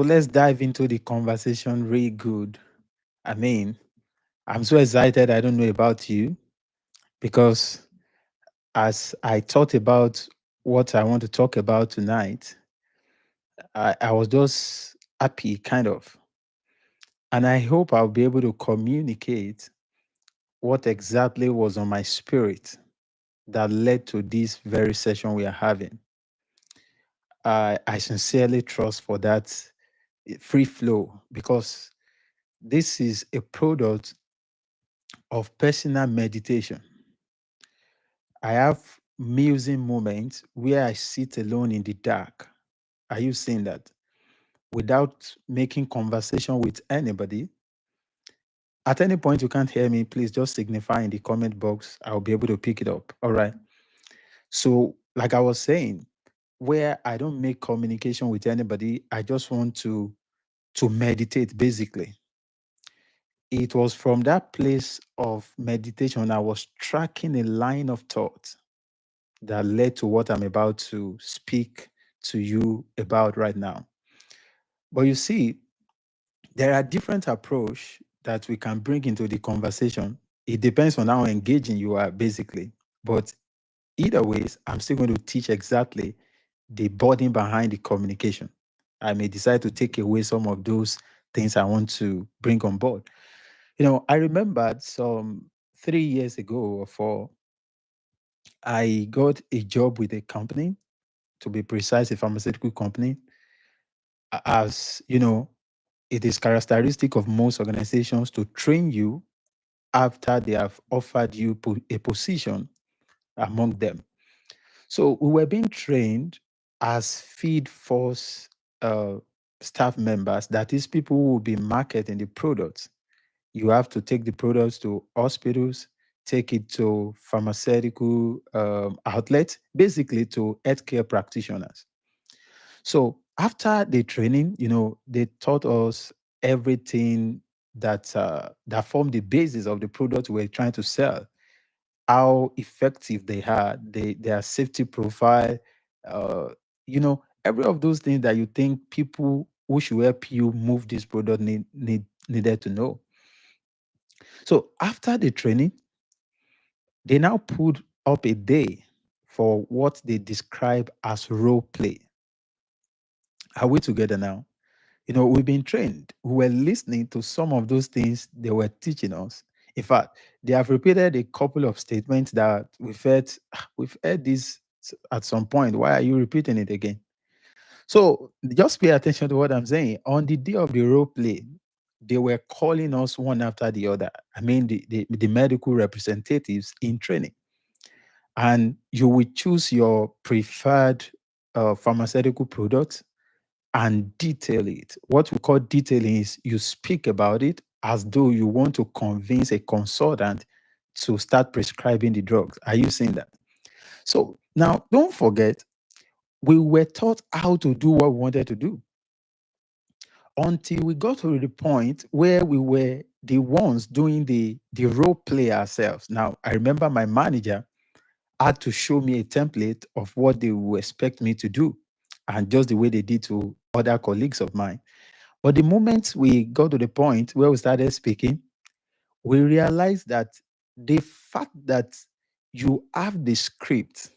So let's dive into the conversation really good. I mean, I'm so excited. I don't know about you because as I thought about what I want to talk about tonight, I was just happy, kind of. And I hope I'll be able to communicate what exactly was on my spirit that led to this very session we are having. I sincerely trust for that free flow because this is a product of personal meditation. I have musing moments where I sit alone in the dark. Are you seeing that? Without making conversation with anybody. At any point you can't hear me, please just signify in the comment box. I'll be able to pick it up. All right. So, like I was saying, where I don't make communication with anybody, I just want to meditate basically. It was from that place of meditation I was tracking a line of thought that led to what I'm about to speak to you about right now. But you see, there are different approach that we can bring into the conversation. It depends on how engaging you are, basically. But either ways, I'm still going to teach exactly the body behind the communication. I may decide to take away some of those things I want to bring on board. I remembered some 3 years ago or four, I got a job with a company, to be precise, a pharmaceutical company. As you know, it is characteristic of most organizations to train you after they have offered you a position among them. So we were being trained as feed force uh, staff members, that is, people who will be marketing the products. You have to take the products to hospitals, take it to pharmaceutical outlets, basically to healthcare practitioners. So after the training, they taught us everything that formed the basis of the product we're trying to sell, how effective they are, their safety profile, every of those things that you think people who should help you move this product needed to know. So after the training, they now put up a day for what they describe as role play. Are we together now? We've been trained. We were listening to some of those things they were teaching us. In fact, they have repeated a couple of statements that we've heard this at some point. Why are you repeating it again? So just pay attention to what I'm saying. On the day of the role play, they were calling us one after the other. I mean, the medical representatives in training. And you will choose your preferred pharmaceutical product and detail it. What we call detailing is you speak about it as though you want to convince a consultant to start prescribing the drugs. Are you seeing that? So now don't forget, we were taught how to do what we wanted to do until we got to the point where we were the ones doing the role play ourselves. Now, I remember my manager had to show me a template of what they would expect me to do, and just the way they did to other colleagues of mine. But the moment we got to the point where we started speaking, we realized that the fact that you have the script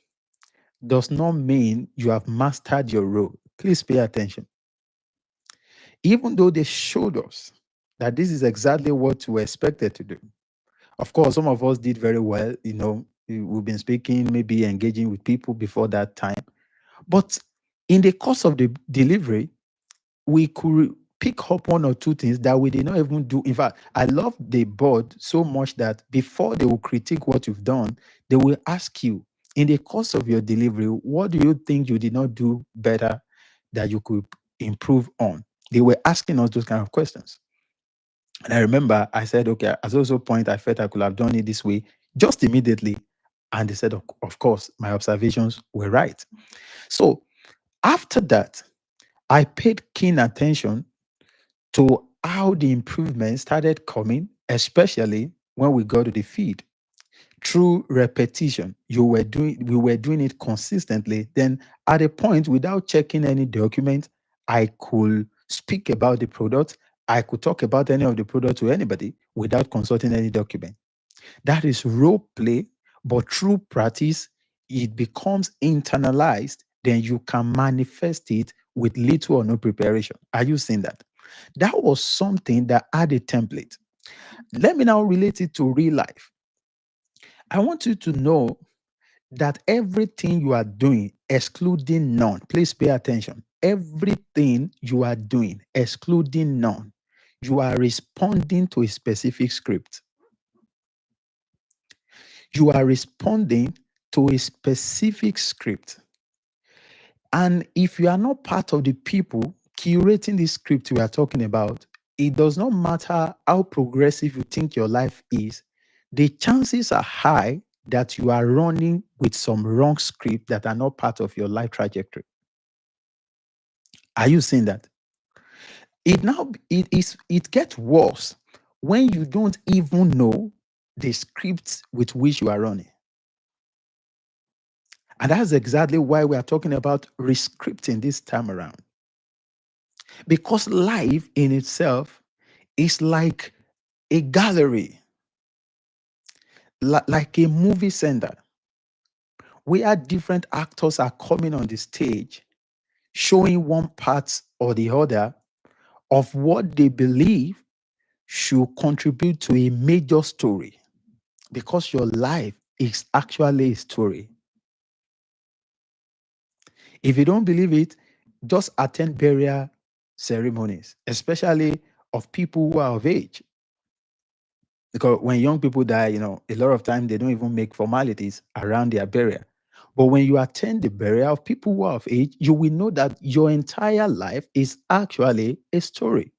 does not mean you have mastered your role. Please pay attention. Even though they showed us that this is exactly what we were expected to do. Of course, some of us did very well. We've been speaking, maybe engaging with people before that time. But in the course of the delivery, we could pick up one or two things that we did not even do. In fact, I love the board so much that before they will critique what you've done, they will ask you, in the course of your delivery, what do you think you did not do better that you could improve on? They were asking us those kind of questions. And I remember I said, okay, at also point, I felt I could have done it this way just immediately. And they said, of course, my observations were right. So after that, I paid keen attention to how the improvements started coming, especially when we got to the feed. Through repetition, we were doing it consistently. Then at a point, without checking any document, I could speak about the product. I could talk about any of the product to anybody without consulting any document. That is role play, but through practice, it becomes internalized. Then you can manifest it with little or no preparation. Are you seeing that? That was something that had a template. Let me now relate it to real life. I want you to know that everything you are doing, excluding none, please pay attention. Everything you are doing, excluding none, you are responding to a specific script. You are responding to a specific script. And if you are not part of the people curating this script we are talking about, it does not matter how progressive you think your life is, the chances are high that you are running with some wrong script that are not part of your life trajectory. Are you seeing that? It gets worse when you don't even know the scripts with which you are running. And that's exactly why we are talking about rescripting this time around. Because life in itself is like a gallery, like a movie center, where different actors are coming on the stage, showing one part or the other of what they believe should contribute to a major story. Because your life is actually a story. If you don't believe it, just attend burial ceremonies, especially of people who are of age. Because when young people die, a lot of time they don't even make formalities around their burial. But when you attend the burial of people who are of age, you will know that your entire life is actually a story.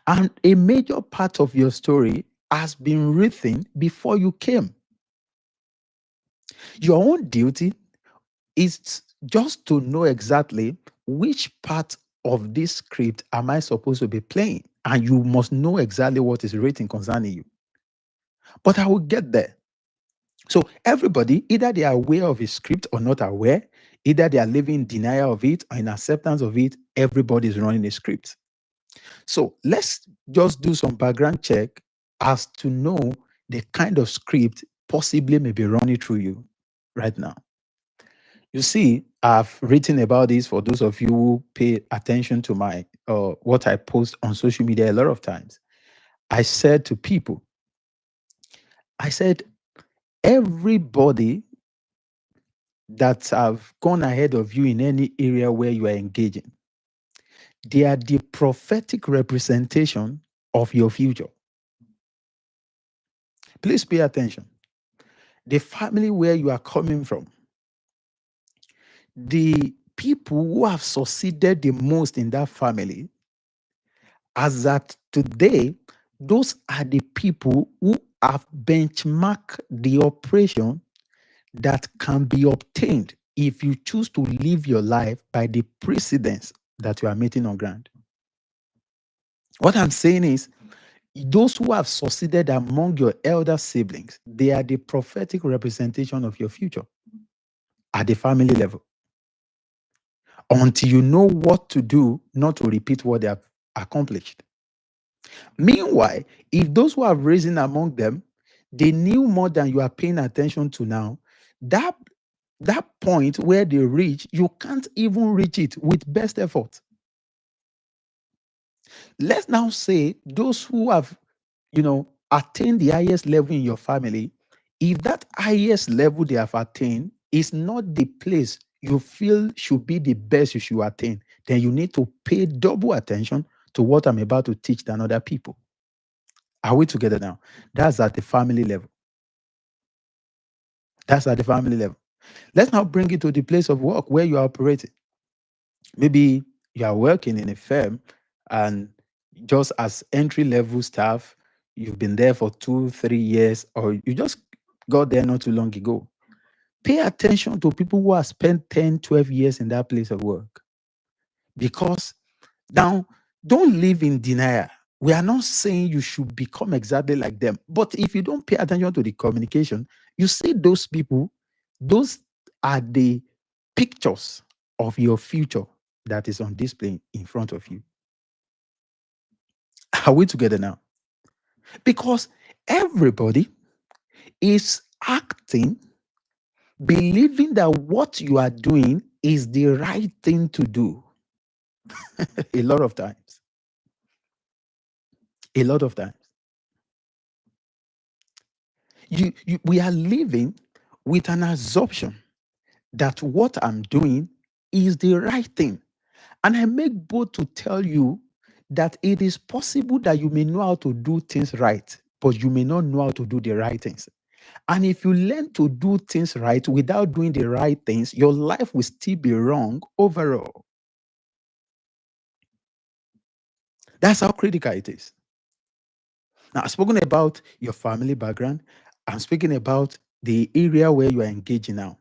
And a major part of your story has been written before you came. Your own duty is just to know exactly which part of this script am I supposed to be playing. And you must know exactly what is written concerning you. But I will get there. So everybody, either they are aware of a script or not aware, either they are living in denial of it or in acceptance of it, everybody is running a script. So let's just do some background check as to know the kind of script possibly may be running through you right now. You see, I've written about this for those of you who pay attention to my what I post on social media a lot of times. I said to people, I said, everybody that have gone ahead of you in any area where you are engaging, they are the prophetic representation of your future. Please pay attention. The family where you are coming from, the people who have succeeded the most in that family, as at today, those are the people who have benchmarked the operation that can be obtained if you choose to live your life by the precedence that you are meeting on ground. What I'm saying is, those who have succeeded among your elder siblings, they are the prophetic representation of your future at the family level. Until you know what to do, not to repeat what they have accomplished. Meanwhile, if those who have risen among them, they knew more than you are paying attention to now, that that point where they reach, you can't even reach it with best effort. Let's now say those who have, attained the highest level in your family, if that highest level they have attained is not the place you feel should be the best you should attain, then you need to pay double attention to what I'm about to teach than other people. Are we together now? That's at the family level. That's at the family level. Let's now bring it to the place of work where you are operating. Maybe you are working in a firm and just as entry level staff, you've been there for 2, 3 years, or you just got there not too long ago. Pay attention to people who have spent 10, 12 years in that place of work. Because now, don't live in denial. We are not saying you should become exactly like them. But if you don't pay attention to the communication, you see those people, those are the pictures of your future that is on display in front of you. Are we together now? Because everybody is acting, believing that what you are doing is the right thing to do. A lot of times. A lot of times. We are living with an assumption that what I'm doing is the right thing. And I make bold to tell you that it is possible that you may know how to do things right, but you may not know how to do the right things. And if you learn to do things right without doing the right things, your life will still be wrong overall. That's how critical it is. Now, I've spoken about your family background. I'm speaking about the area where you are engaging now.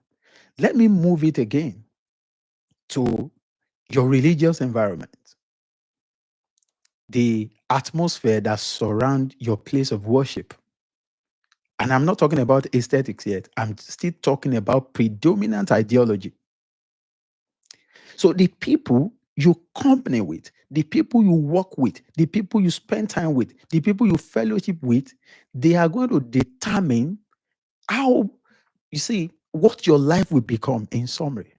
Let me move it again to your religious environment, the atmosphere that surround your place of worship. And I'm not talking about aesthetics yet. I'm still talking about predominant ideology. So the people you company with, the people you work with, the people you spend time with, the people you fellowship with, they are going to determine how, you see, what your life will become in summary.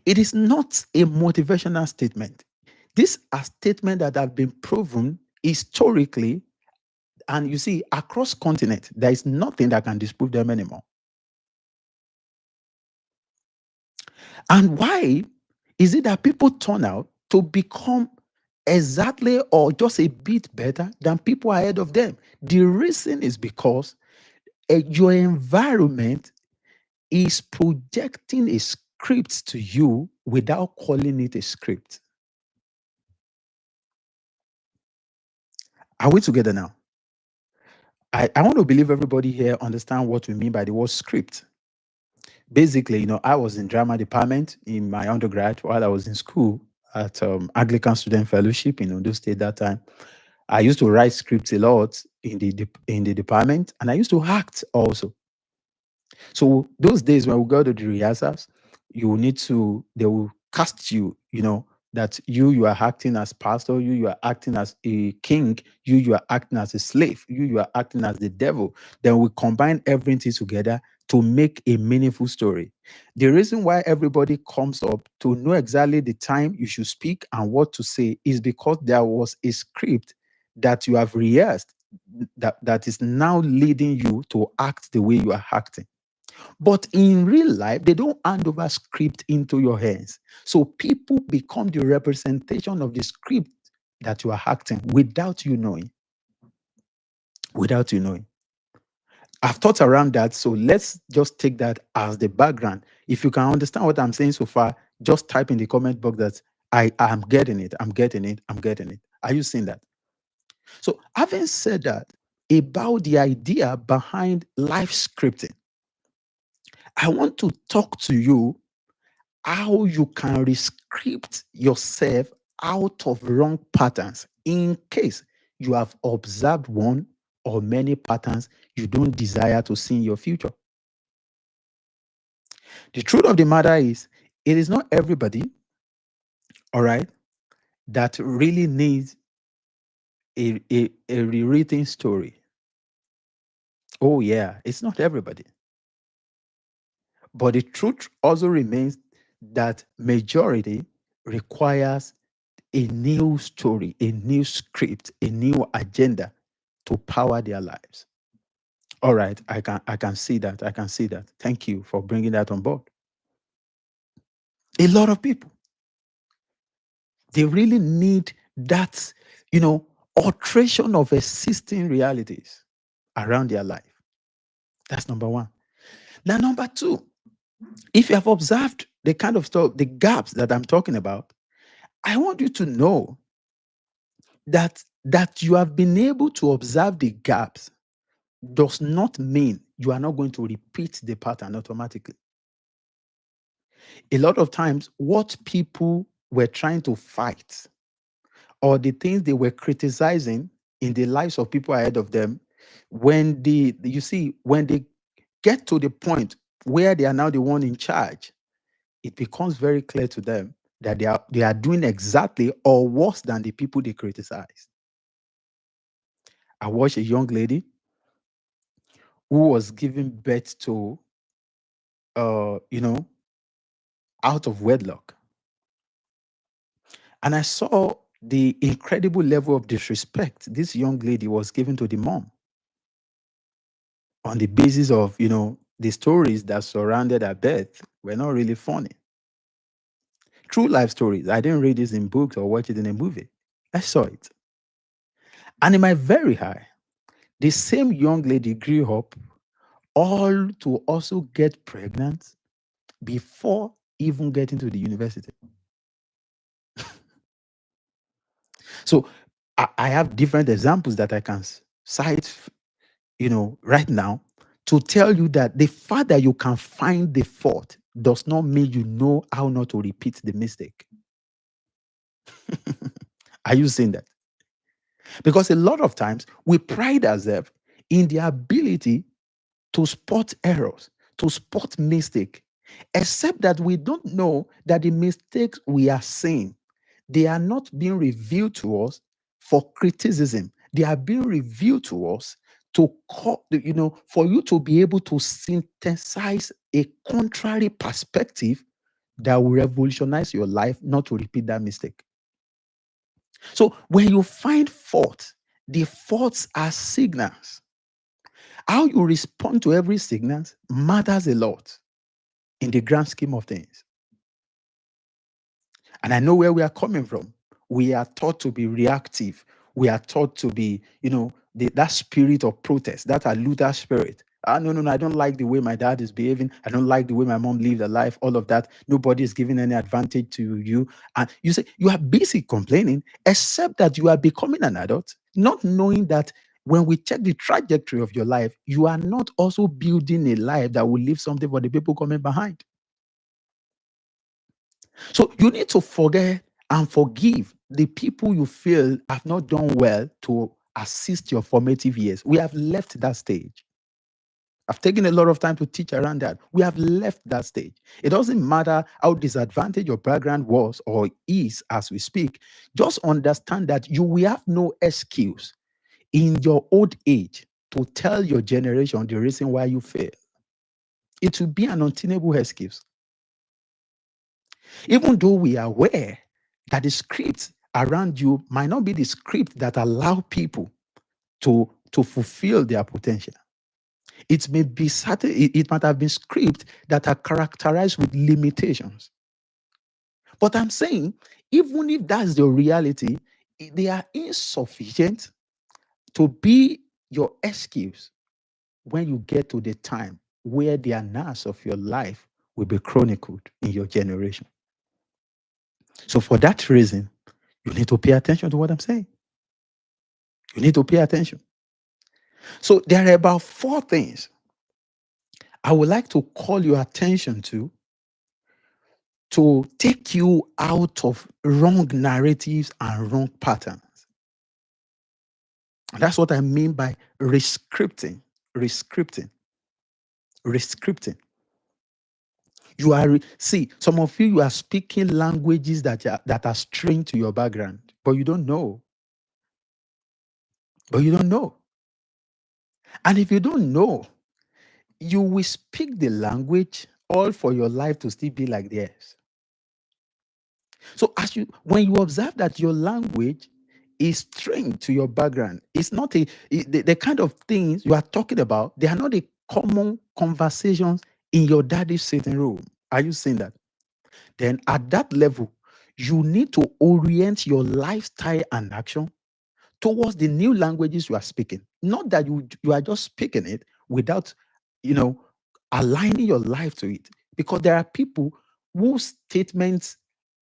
It is not a motivational statement. These are statements that have been proven historically, and you see, across continent, there is nothing that can disprove them anymore. And why is it that people turn out to become exactly or just a bit better than people ahead of them? The reason is because your environment is projecting a script to you without calling it a script. Are we together now? I want to believe everybody here understand what we mean by the word script. Basically, I was in drama department in my undergrad while I was in school at Anglican Student Fellowship in Ondo State that time. I used to write scripts a lot in the department, and I used to act also. So those days when we go to the rehearsals, they will cast you, that you are acting as pastor, you are acting as a king, you are acting as a slave, you are acting as the devil. Then we combine everything together to make a meaningful story. The reason why everybody comes up to know exactly the time you should speak and what to say is because there was a script that you have rehearsed that is now leading you to act the way you are acting. But in real life, they don't hand over script into your hands. So people become the representation of the script that you are acting without you knowing. Without you knowing. I've thought around that. So let's just take that as the background. If you can understand what I'm saying so far, just type in the comment box that I am getting it. I'm getting it. I'm getting it. Are you seeing that? So having said that about the idea behind life scripting, I want to talk to you how you can rescript yourself out of wrong patterns in case you have observed one or many patterns you don't desire to see in your future. The truth of the matter is, it is not everybody, all right, that really needs a rewritten story. Oh, yeah, it's not everybody. But the truth also remains that majority requires a new story, a new script, a new agenda to power their lives. All right, I can see that. I can see that. Thank you for bringing that on board. A lot of people, they really need that, alteration of existing realities around their life. That's number one. Now, number two, if you have observed the kind of stuff, the gaps that I'm talking about, I want you to know that you have been able to observe the gaps does not mean you are not going to repeat the pattern automatically. A lot of times, what people were trying to fight or the things they were criticizing in the lives of people ahead of them, when they get to the point where they are now the one in charge, it becomes very clear to them that they are doing exactly or worse than the people they criticize. I watched a young lady who was giving birth to, you know, out of wedlock. And I saw the incredible level of disrespect this young lady was giving to the mom on the basis of, the stories that surrounded her birth were not really funny. True life stories. I didn't read this in books or watch it in a movie. I saw it. And in my very eye, the same young lady grew up all to also get pregnant before even getting to the university. So I have different examples that I can cite, right now to tell you that the fact that you can find the fault does not mean you know how not to repeat the mistake. Are you saying that? Because a lot of times we pride ourselves in the ability to spot errors, to spot mistake, except that we don't know that the mistakes we are seeing, they are not being revealed to us for criticism. They are being revealed to us for you to be able to synthesize a contrary perspective that will revolutionize your life, not to repeat that mistake. So when you find fault, the faults are signals. How you respond to every signal matters a lot in the grand scheme of things. And I know where we are coming from. We are taught to be reactive. We are taught to be, that spirit of protest, that Luther spirit. No, no, no, I don't like the way my dad is behaving. I don't like the way my mom lived her life, all of that. Nobody is giving any advantage to you. And you say, you are busy complaining, except that you are becoming an adult, not knowing that when we check the trajectory of your life, you are not also building a life that will leave something for the people coming behind. So you need to forget and forgive the people you feel have not done well to assist your formative years. We have left that stage. I've taken a lot of time to teach around that. We have left that stage. It doesn't matter how disadvantaged your background was or is as we speak. Just understand that you will have no excuse in your old age to tell your generation the reason why you fail. It will be an untenable excuse. Even though we are aware that the script around you might not be the script that allow people to fulfill their potential. It may be certain, it might have been scripts that are characterized with limitations. But I'm saying, even if that's the reality, they are insufficient to be your excuse when you get to the time where the annals of your life will be chronicled in your generation. So for that reason, you need to pay attention to what I'm saying. You need to pay attention. So there are about 4 things I would like to call your attention to take you out of wrong narratives and wrong patterns. And that's what I mean by rescripting. Rescripting. Rescripting. See, some of you are speaking languages that are strange to your background, but you don't know. But you don't know. And if you don't know, you will speak the language all for your life to still be like theirs. So when you observe that your language is strange to your background, it's not the kind of things you are talking about, they are not the common conversations in your daddy's sitting room. Are you seeing that? Then at that level, you need to orient your lifestyle and action towards the new languages you are speaking. Not that you are just speaking it without, you know, aligning your life to it. Because there are people whose statements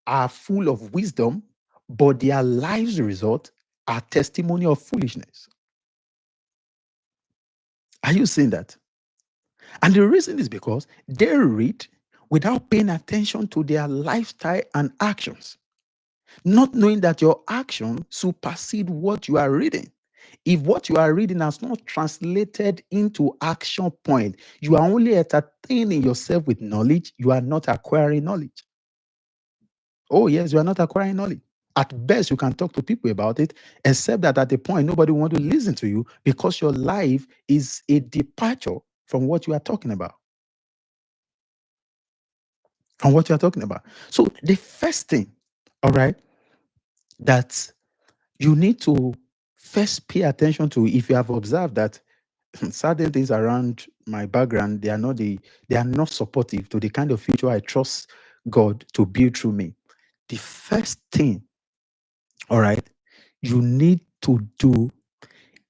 are full of wisdom, but their lives result are testimony of foolishness. Are you seeing that? And the reason is because they read without paying attention to their lifestyle and actions, not knowing that your action supersede what you are reading. If what you are reading has not translated into action point, you are only entertaining yourself with knowledge, you are not acquiring knowledge. Oh, yes, you are not acquiring knowledge. At best, you can talk to people about it, except that at the point, nobody want to listen to you because your life is a departure from what you are talking about. From what you are talking about. So the first thing, all right, that you need to first pay attention to, if you have observed that certain things around my background, they are not supportive to the kind of future I trust God to build through me. The first thing, all right, you need to do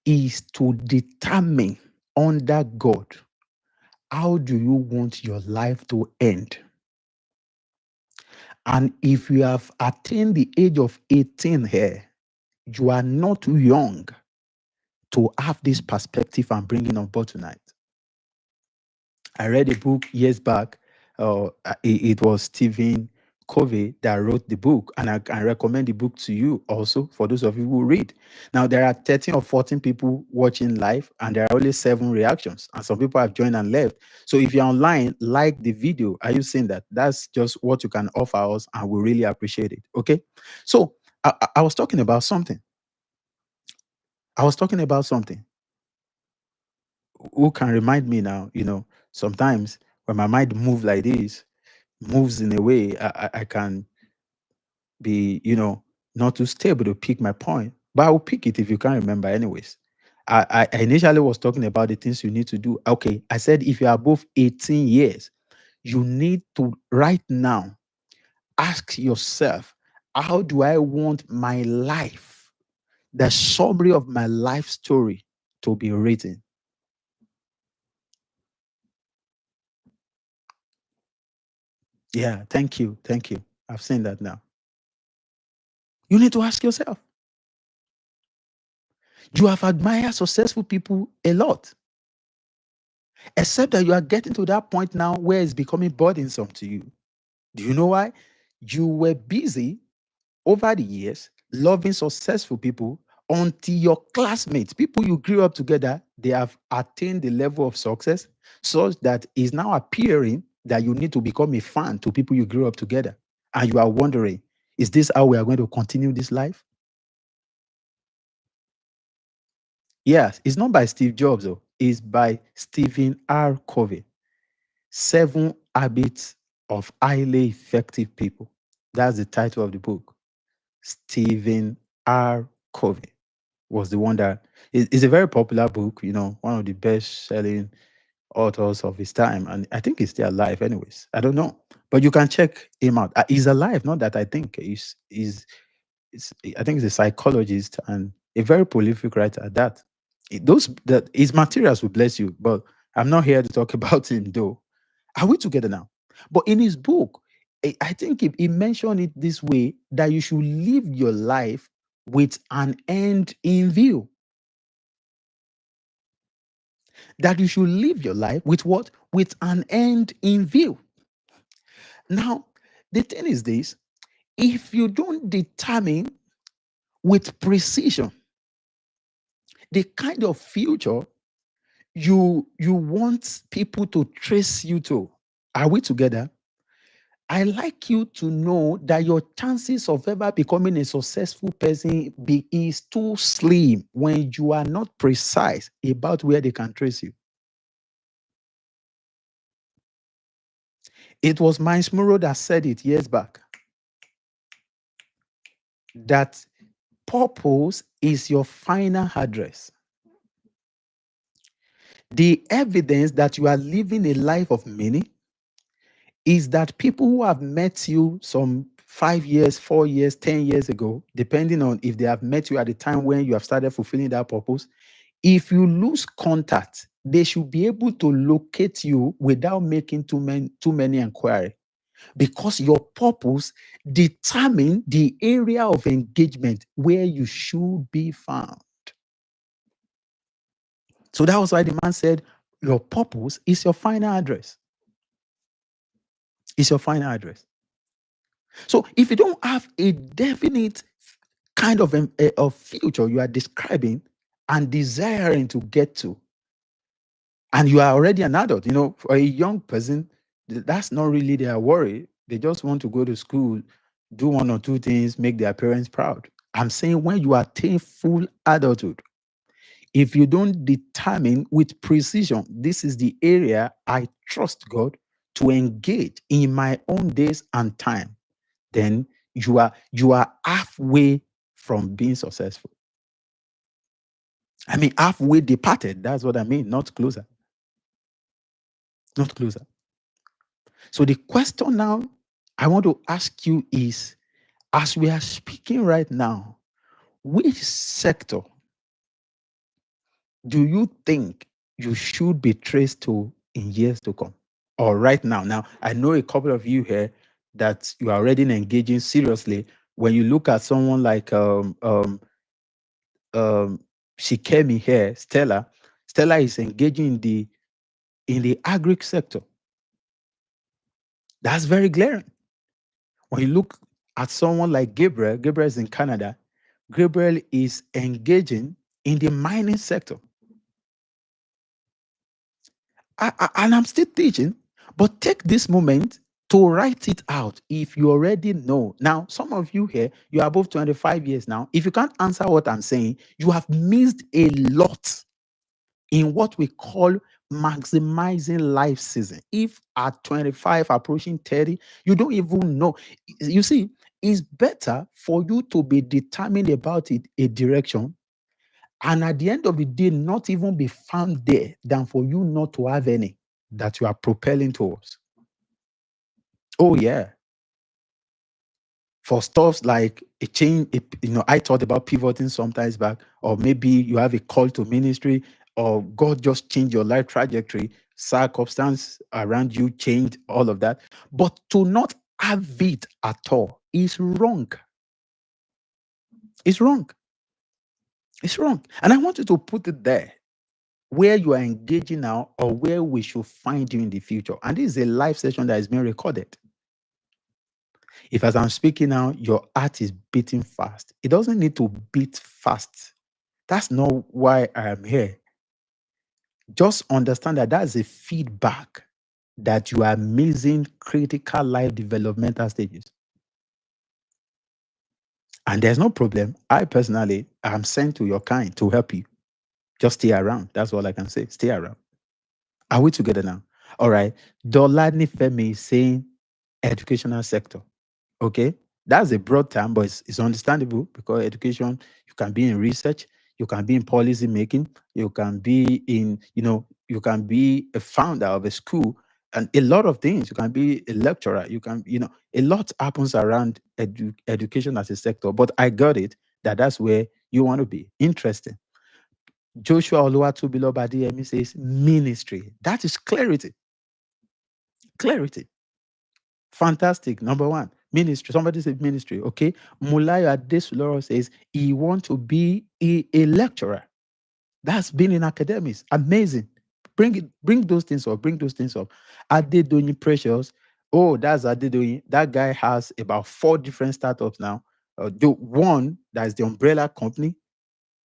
is to determine under God, how do you want your life to end? And if you have attained the age of 18 here, you are not too young to have this perspective and bring it on board tonight. I read a book years back. It was Stephen Covey that wrote the book, and I recommend the book to you also for those of you who read. Now, there are 13 or 14 people watching live, and there are only 7 reactions, and some people have joined and left. So if you're online, like the video. Are you seeing that? That's just what you can offer us, and we really appreciate it. Okay. So I was talking about something. I was talking about something. Who can remind me now? Sometimes when my mind moves like this, moves in a way I can be, not too stable to pick my point. But I will pick it if you can't remember, anyways. I initially was talking about the things you need to do. Okay, I said if you are above 18 years, you need to right now ask yourself, how do I want my life, the summary of my life story, to be written? Yeah, thank you. Thank you. I've seen that now. You need to ask yourself. You have admired successful people a lot, except that you are getting to that point now where it's becoming burdensome to you. Do you know why? You were busy over the years loving successful people until your classmates, people you grew up together, they have attained the level of success such that it's now appearing that you need to become a fan to people you grew up together. And you are wondering, is this how we are going to continue this life? Yes, it's not by Steve Jobs, though. It's by Stephen R. Covey. 7 Habits of Highly Effective People. That's the title of the book. Stephen R. Covey was the one that it's a very popular book, one of the best selling authors of his time. And I think he's still alive, anyways. I don't know. But you can check him out. He's alive, not that I think. I think he's a psychologist and a very prolific writer at that. His materials will bless you, but I'm not here to talk about him though. Are we together now? But in his book, I think he mentioned it this way, that you should live your life with an end in view. That you should live your life with what? With an end in view. Now, the thing is this: if you don't determine with precision the kind of future you want people to trace you to, are we together? I like you to know that your chances of ever becoming a successful person is too slim when you are not precise about where they can trace you. It was Miles Monroe that said it years back, that purpose is your final address. The evidence that you are living a life of meaning is that people who have met you some 5 years, 4 years, 10 years ago, depending on if they have met you at the time when you have started fulfilling that purpose, if you lose contact, they should be able to locate you without making too many inquiry, because your purpose determine the area of engagement where you should be found. So that was why the man said, your purpose is your final address. It's your final address. So if you don't have a definite kind of future you are describing, and desiring to get to, and you are already an adult. For a young person, that's not really their worry. They just want to go to school, do one or two things, make their parents proud. I'm saying when you attain full adulthood, if you don't determine with precision, this is the area I trust God to engage in my own days and time, then you are halfway from being successful. I mean, halfway departed. That's what I mean, not closer. Not closer. So the question now I want to ask you is, as we are speaking right now, which sector do you think you should be traced to in years to come? Or right now? Now, I know a couple of you here that you are already engaging seriously. When you look at someone like um Shikemi here, Stella is engaging in the agri sector. That's very glaring. When you look at someone like Gabriel is in Canada. Gabriel is engaging in the mining sector. And I'm still teaching, but take this moment to write it out if you already know. Now, some of you here, you are above 25 years now. If you can't answer what I'm saying, you have missed a lot in what we call maximizing life season. If at 25, approaching 30, you don't even know. You see, it's better for you to be determined about it, a direction, and at the end of the day, not even be found there, than for you not to have any that you are propelling towards. Oh, yeah. For stuff like a change, I thought about pivoting sometimes back, or maybe you have a call to ministry, or God just changed your life trajectory, circumstance around you changed, all of that. But to not have it at all is wrong. It's wrong. It's wrong. And I want you to put it there where you are engaging now, or where we should find you in the future. And this is a live session that is being recorded. If, as I'm speaking now, your heart is beating fast, it doesn't need to beat fast. That's not why I am here. Just understand that that's a feedback that you are missing critical life developmental stages. And there's no problem. I personally am sent to your kind to help you. Just stay around. That's all I can say. Stay around. Are we together now? All right. Dolani Femi is saying educational sector. Okay. That's a broad term, but it's understandable, because education, you can be in research, you can be in policy making, you can be in, you can be a founder of a school, and a lot of things. You can be a lecturer, you can, a lot happens around education as a sector. But I got it that that's where you want to be. Interesting. Joshua Oluwatubilo says ministry. That is clarity. Clarity. Fantastic. Number one, ministry. Somebody said ministry. Okay. Mulayo Adesuloro says he wants to be a lecturer. That's been in academics. Amazing. Bring those things up. Bring those things up. Adedoyin Precious. Oh, that's Adedoyin. That guy has about 4 different startups now. The one that is the umbrella company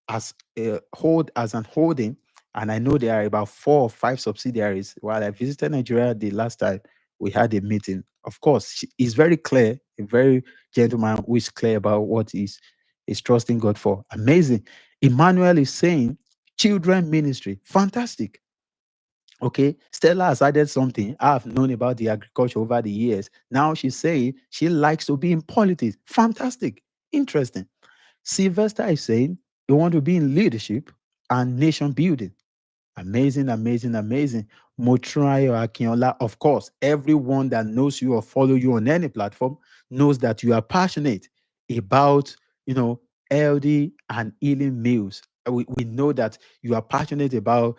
as a hold as an holding, and I know there are about 4 or 5 subsidiaries. While I visited Nigeria the last time, we had a meeting. Of course, he's very clear, a very gentleman who is clear about what is trusting God for. Amazing. Emmanuel is saying children ministry. Fantastic. Okay, Stella has added something I've known about the agriculture over the years. Now she's saying she likes to be in politics. Fantastic. Interesting. Sylvester is saying you want to be in leadership and nation building. Amazing, amazing, amazing. Motrayo Akinola, of course, everyone that knows you or follow you on any platform knows that you are passionate about, healthy and healing meals. We know that you are passionate about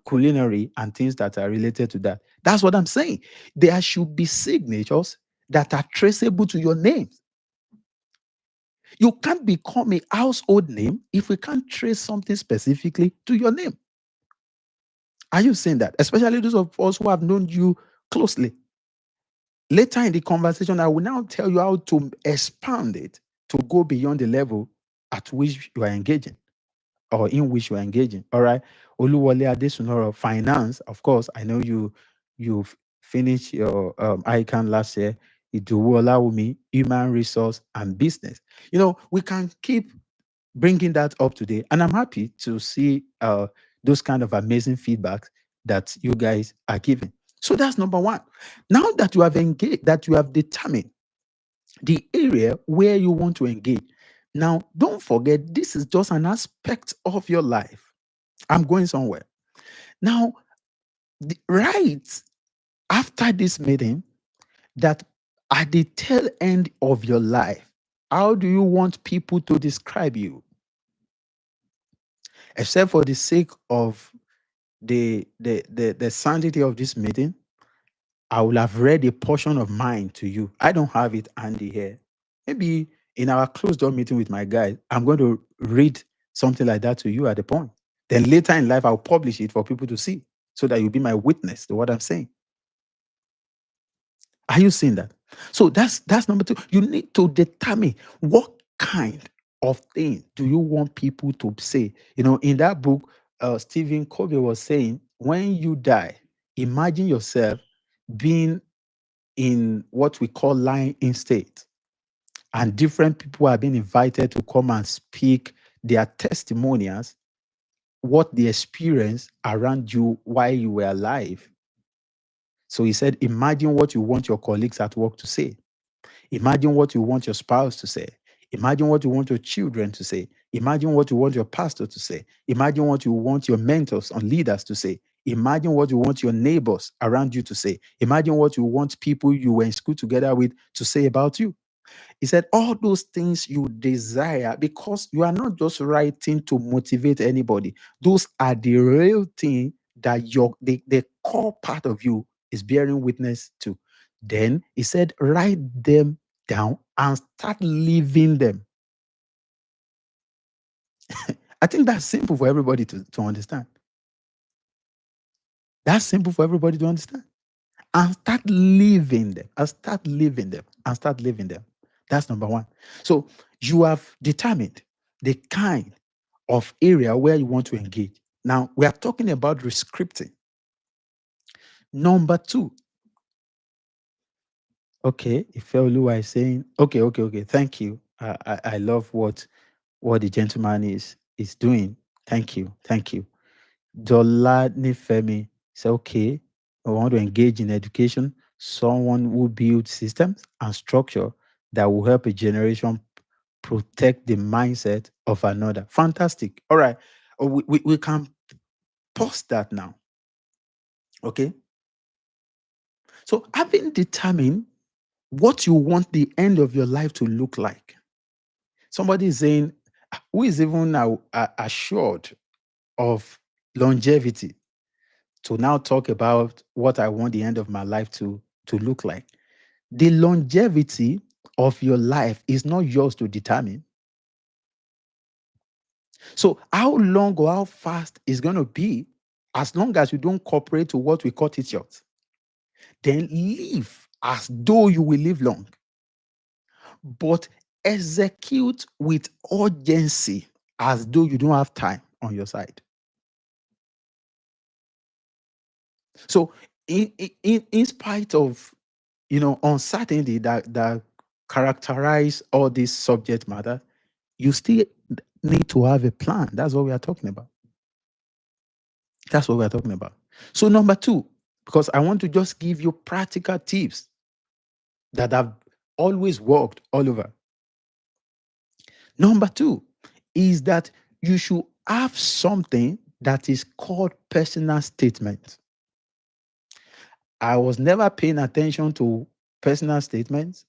culinary and things that are related to that. That's what I'm saying. There should be signatures that are traceable to your name. You can't become a household name if we can't trace something specifically to your name. Are you saying that? Especially those of us who have known you closely. Later in the conversation, I will now tell you how to expand it to go beyond the level at which you are engaging. or in which you're engaging. All right. Oluwale Adesunoro, finance. Of course, I know you've finished your ICANN last year. Idowu Olawumi, human resource and business. We can keep bringing that up today, and I'm happy to see those kind of amazing feedbacks that you guys are giving. So that's number one. Now that you have engaged, that you have determined the area where you want to engage. Now, don't forget, this is just an aspect of your life. I'm going somewhere. Now, right after this meeting, that at the tail end of your life, how do you want people to describe you? Except for the sake of the sanctity of this meeting, I will have read a portion of mine to you. I don't have it handy here. Maybe in our closed door meeting with my guys, I'm going to read something like that to you at the point. Then later in life, I'll publish it for people to see so that you'll be my witness to what I'm saying. Are you seeing that? So that's number two. You need to determine what kind of thing do you want people to say. In that book, Stephen Covey was saying, when you die, imagine yourself being in what we call lying in state, and different people are being invited to come and speak their testimonials, what they experienced around you while you were alive. So he said, imagine what you want your colleagues at work to say. Imagine what you want your spouse to say. Imagine what you want your children to say. Imagine what you want your pastor to say. Imagine what you want your mentors and leaders to say. Imagine what you want your neighbors around you to say. Imagine what you want people you were in school together with to say about you. He said, all those things you desire, because you are not just writing to motivate anybody. Those are the real thing that the core part of you is bearing witness to. Then he said, write them down and start living them. I think that's simple for everybody to understand. That's simple for everybody to understand. And start living them. And start living them. And start living them. That's number one. So you have determined the kind of area where you want to engage. Now we are talking about rescripting. Number two. Okay, Ifeoluwa is saying, okay. Thank you. I love what the gentleman is doing. Thank you. Dola Nifemi said, okay, I want to engage in education, someone who builds systems and structure that will help a generation protect the mindset of another. Fantastic. All right. We can pause that now. Okay. So having determined what you want the end of your life to look like, somebody is saying, who is even now assured of longevity to now talk about what I want the end of my life to look like. The longevity of your life is not yours to determine. So how long or how fast is going to be, as long as you don't cooperate to what we call teachers, then live as though you will live long, but execute with urgency as though you don't have time on your side. So in spite of uncertainty that characterize all this subject matter, you still need to have a plan. That's what we are talking about. That's what we are talking about. So number two, because I want to just give you practical tips that have always worked all over. Number two is that you should have something that is called personal statement. I was never paying attention to personal statements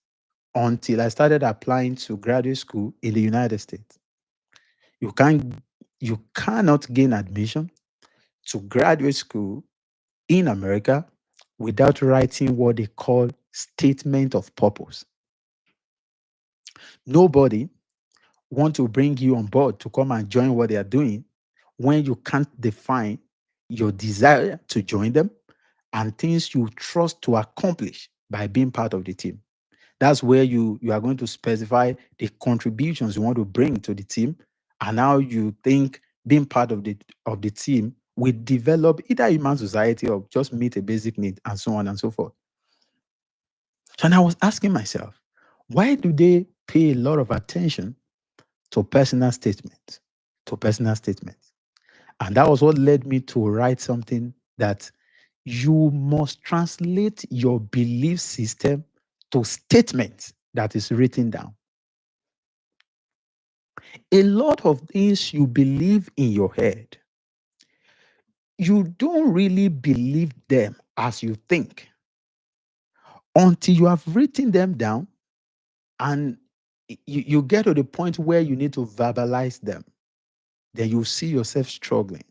until I started applying to graduate school in the United States. You can't you cannot gain admission to graduate school in America without writing what they call statement of purpose. Nobody want to bring you on board to come and join what they are doing when you can't define your desire to join them and things you trust to accomplish by being part of the team. That's where you are going to specify the contributions you want to bring to the team and how you think being part of the team, we develop either human society or just meet a basic need and so on and so forth. And I was asking myself, why do they pay a lot of attention to personal statements? To personal statements. And that was what led me to write something that you must translate your belief system to statements that is written down. A lot of things you believe in your head, you don't really believe them as you think until you have written them down and you get to the point where you need to verbalize them. Then you see yourself struggling.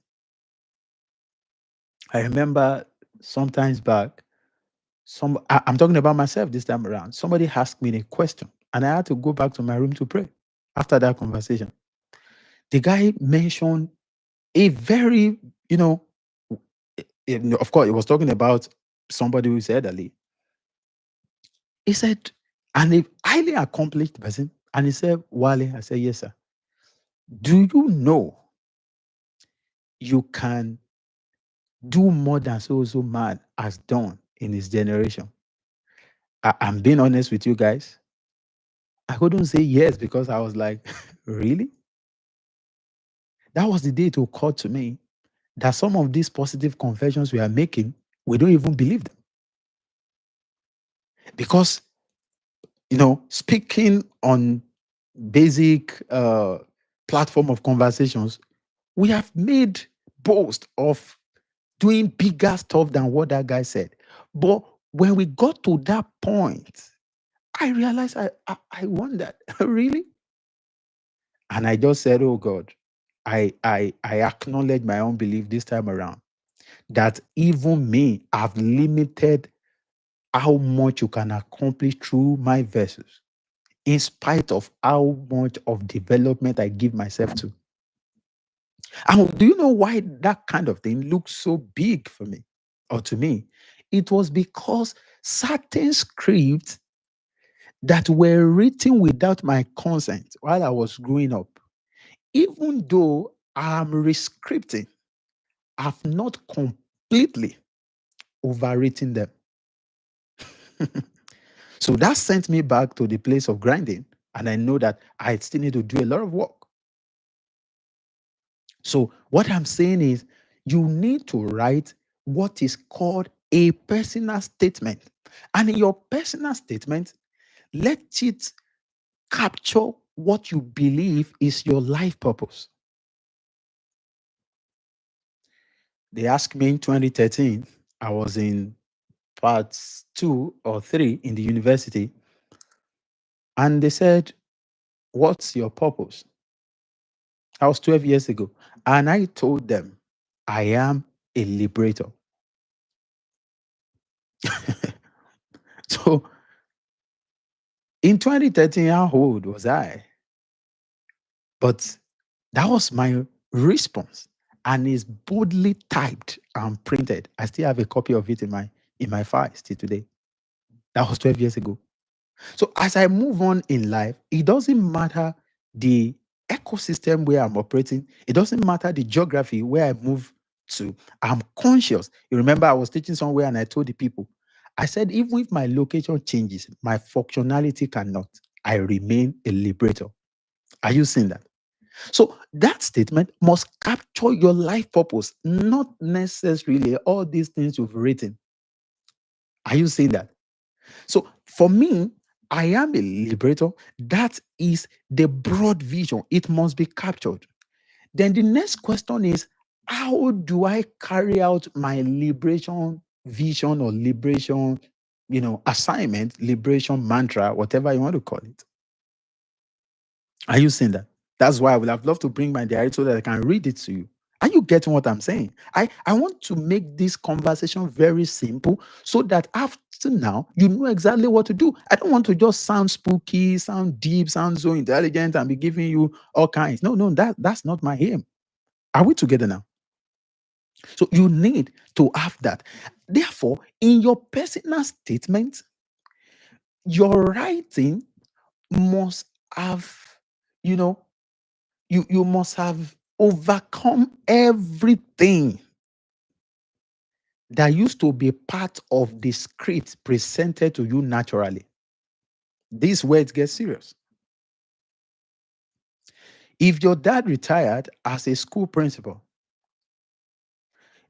I remember sometimes back, I'm talking about myself this time around. Somebody asked me a question, and I had to go back to my room to pray after that conversation. The guy mentioned a very, you know, of course, he was talking about somebody who is elderly. He said, and a highly accomplished person, and he said, Wale, I said, yes, sir. Do you know you can do more than so man has done in his generation? I'm being honest with you guys. I couldn't say yes because I was like, really? That was the day it occurred to me that some of these positive confessions we are making, we don't even believe them. Because, speaking on basic platform of conversations, we have made boast of doing bigger stuff than what that guy said. But when we got to that point, I realized I wondered, really? And I just said, oh God, I acknowledge my own belief this time around that even me, I've limited how much you can accomplish through my vessels, in spite of how much of development I give myself to. And do you know why that kind of thing looks so big for me or to me? It was because certain scripts that were written without my consent while I was growing up, even though I'm rescripting, I've not completely overwritten them. So that sent me back to the place of grinding. And I know that I still need to do a lot of work. So what I'm saying is you need to write what is called a personal statement. And in your personal statement, let it capture what you believe is your life purpose. They asked me in 2013, I was in parts 2 or 3 in the university, and they said, what's your purpose? That was 12 years ago. And I told them, I am a liberator. So in 2013, how old was I? But that was my response. And it's boldly typed and printed. I still have a copy of it in my file still today. That was 12 years ago. So as I move on in life, it doesn't matter the ecosystem where I'm operating, it doesn't matter the geography where I move to. I'm conscious. You remember I was teaching somewhere and I told the people, I said, even if my location changes, my functionality cannot. I remain a liberator. Are you seeing that? So that statement must capture your life purpose, not necessarily all these things you've written. Are you seeing that? So for me, I am a liberator. That is the broad vision. It must be captured. Then the next question is, how do I carry out my liberation vision or liberation, assignment, liberation mantra, whatever you want to call it? Are you seeing that? That's why I would have loved to bring my diary so that I can read it to you. Are you getting what I'm saying? I want to make this conversation very simple so that after now, you know exactly what to do. I don't want to just sound spooky, sound deep, sound so intelligent, and be giving you all kinds. No, no, that's not my aim. Are we together now? So you need to have that. Therefore, in your personal statement, your writing must have, you know, you must have overcome everything that used to be part of the script presented to you naturally. This is where it gets serious. If your dad retired as a school principal,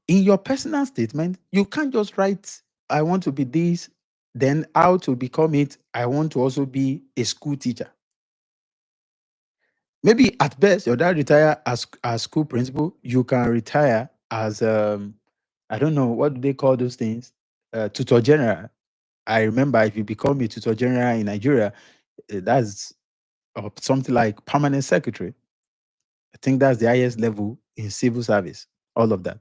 in your personal statement, you can't just write, I want to be this, then how to become it, I want to also be a school teacher. Maybe at best, your dad retire as school principal. You can retire as I don't know what do they call those things, tutor general. I remember if you become a tutor general in Nigeria, that's something like permanent secretary. I think that's the highest level in civil service. All of that,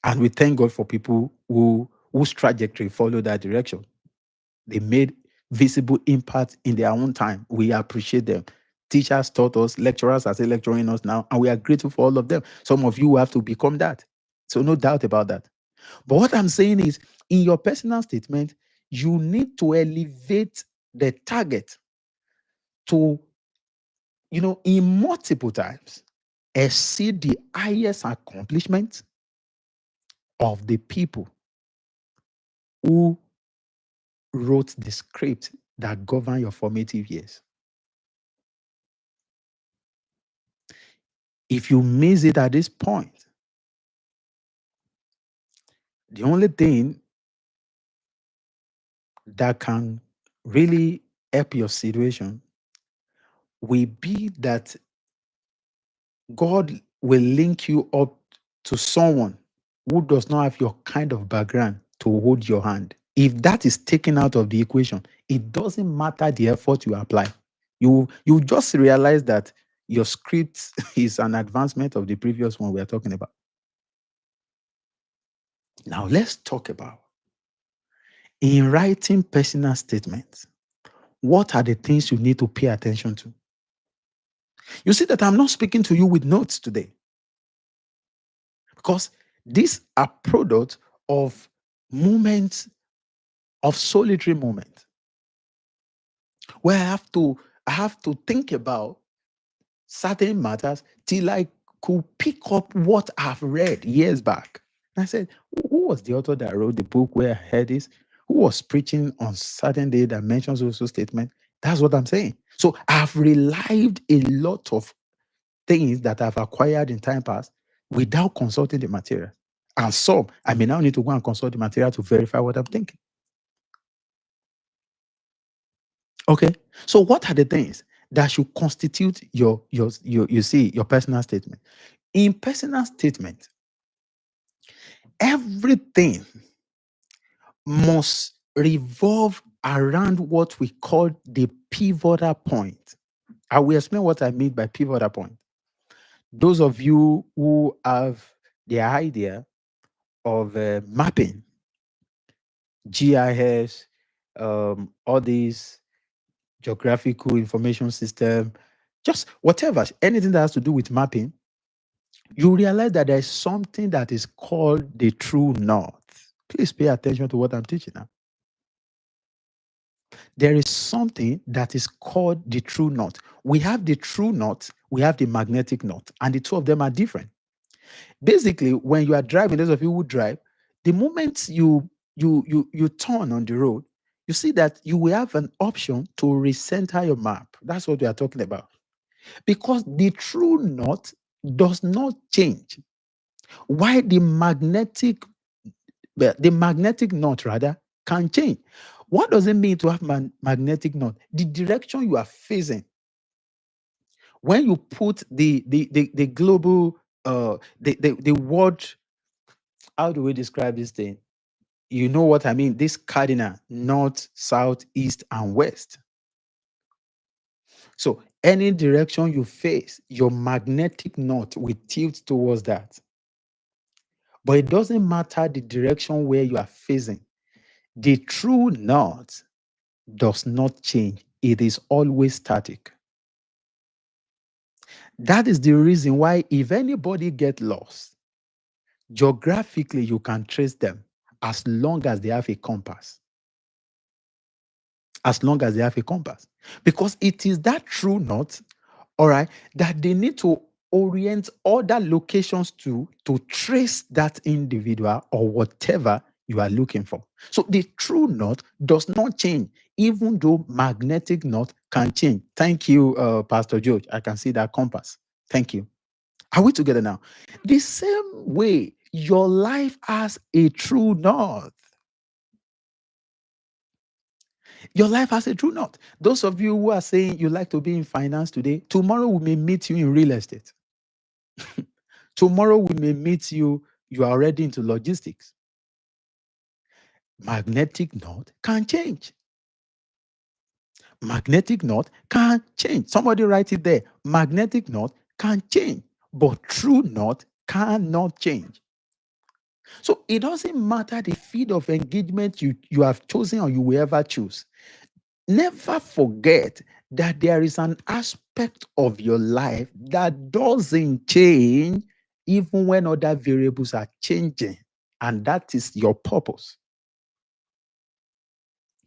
and we thank God for people whose trajectory follow that direction. They made visible impact in their own time. We appreciate them. Teachers taught us, lecturers are still lecturing us now, and we are grateful for all of them. Some of you have to become that. So, no doubt about that. But what I'm saying is, in your personal statement, you need to elevate the target to, in multiple times, exceed the highest accomplishment of the people who wrote the script that govern your formative years. If you miss it at this point, the only thing that can really help your situation will be that God will link you up to someone who does not have your kind of background to hold your hand. If that is taken out of the equation, it doesn't matter the effort you apply. You just realize that your script is an advancement of the previous one we are talking about. Now let's talk about, in writing personal statements, what are the things you need to pay attention to? You see that I'm not speaking to you with notes today, because these are products of moments, of solitary moments, where I have to think about certain matters till I could pick up what I've read years back. And I said, who was the author that wrote the book where I heard this? Who was preaching on certain day that mentions also statement? That's what I'm saying. So I've relived a lot of things that I've acquired in time past without consulting the material. And some, I may now need to go and consult the material to verify what I'm thinking. Okay. So what are the things that should constitute your personal statement? In personal statement, everything must revolve around what we call the pivotal point. I will explain what I mean by pivotal point. Those of you who have the idea of mapping, GIS, all these geographical information system, just whatever, anything that has to do with mapping, you realize that there's something that is called the true north. Please pay attention to what I'm teaching now. There is something that is called the true north. We have the true north, we have the magnetic north, and the two of them are different. Basically, when you are driving, those of you who drive, the moment you turn on the road, you see that you will have an option to recenter your map. That's what we are talking about. Because the true north does not change. Why the magnetic north rather can change. What does it mean to have magnetic north? The direction you are facing. When you put the global the world, how do we describe this thing? You know what I mean? This cardinal, north, south, east, and west. So any direction you face, your magnetic north will tilt towards that. But it doesn't matter the direction where you are facing. The true north does not change. It is always static. That is the reason why if anybody get lost, geographically you can trace them as long as they have a compass. As long as they have a compass. Because it is that true north all right, that they need to orient other locations to trace that individual or whatever you are looking for. So the true north does not change, even though magnetic north can change. Thank you, Pastor George. I can see that compass. Thank you. Are we together now? The same way your life has a true north. Your life has a true north. Those of you who are saying you like to be in finance today, tomorrow we may meet you in real estate. Tomorrow we may meet you, you are already into logistics. Magnetic north can change. Magnetic north can change. Somebody write it there. Magnetic north can change, but true north cannot change. So it doesn't matter the field of engagement you have chosen or you will ever choose. Never forget that there is an aspect of your life that doesn't change even when other variables are changing. And that is your purpose.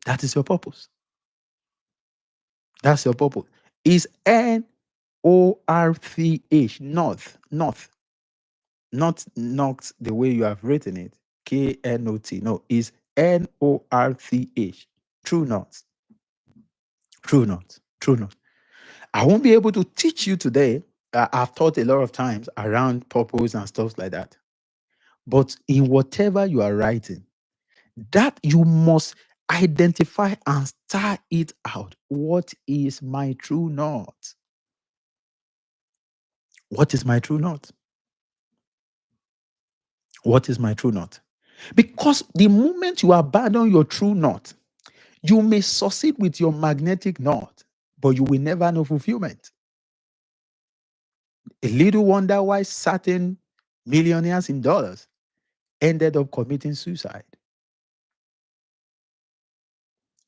That is your purpose. That's your purpose. Is North, North, not the way you have written it, KNOT. No, is North, True North, True North, True North. I won't be able to teach you today. I've taught a lot of times around purpose and stuff like that. But in whatever you are writing, that you must identify and star it out. What is my true north? What is my true north? What is my true north? Because the moment you abandon your true north, you may succeed with your magnetic north, but you will never know fulfillment. A little wonder why certain millionaires in dollars ended up committing suicide.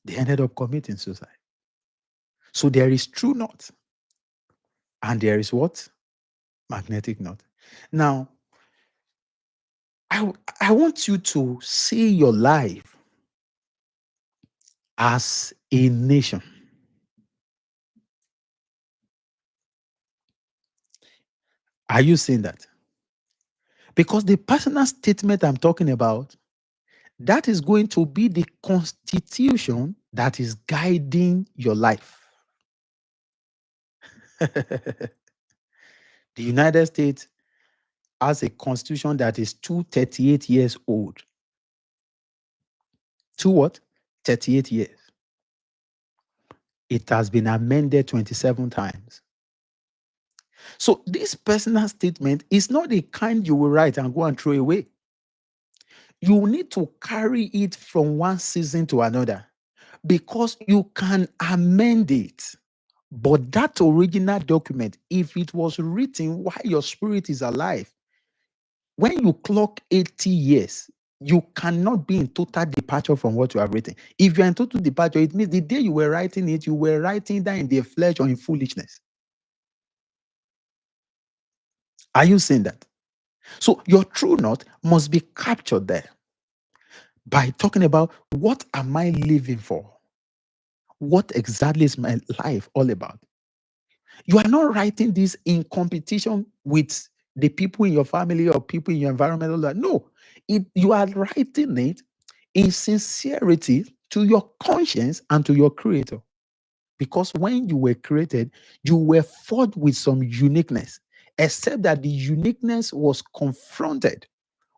They ended up committing suicide. So there is true north, and there is what? Magnetic north. Now, I want you to see your life as a nation. Are you seeing that? Because the personal statement I'm talking about, that is going to be the constitution that is guiding your life. The United States has a constitution that is 238 years old. Two what? 38 years. It has been amended 27 times. So this personal statement is not the kind you will write and go and throw away. You need to carry it from one season to another because you can amend it. But that original document, if it was written while your spirit is alive, when you clock 80 years, you cannot be in total departure from what you have written. If you're in total departure, it means the day you were writing it, you were writing that in the flesh or in foolishness. Are you seeing that? So your true north must be captured there by talking about what am I living for? What exactly is my life all about? You are not writing this in competition with the people in your family or people in your environmental life. No, you are writing it in sincerity to your conscience and to your creator. Because when you were created, you were forged with some uniqueness, except that the uniqueness was confronted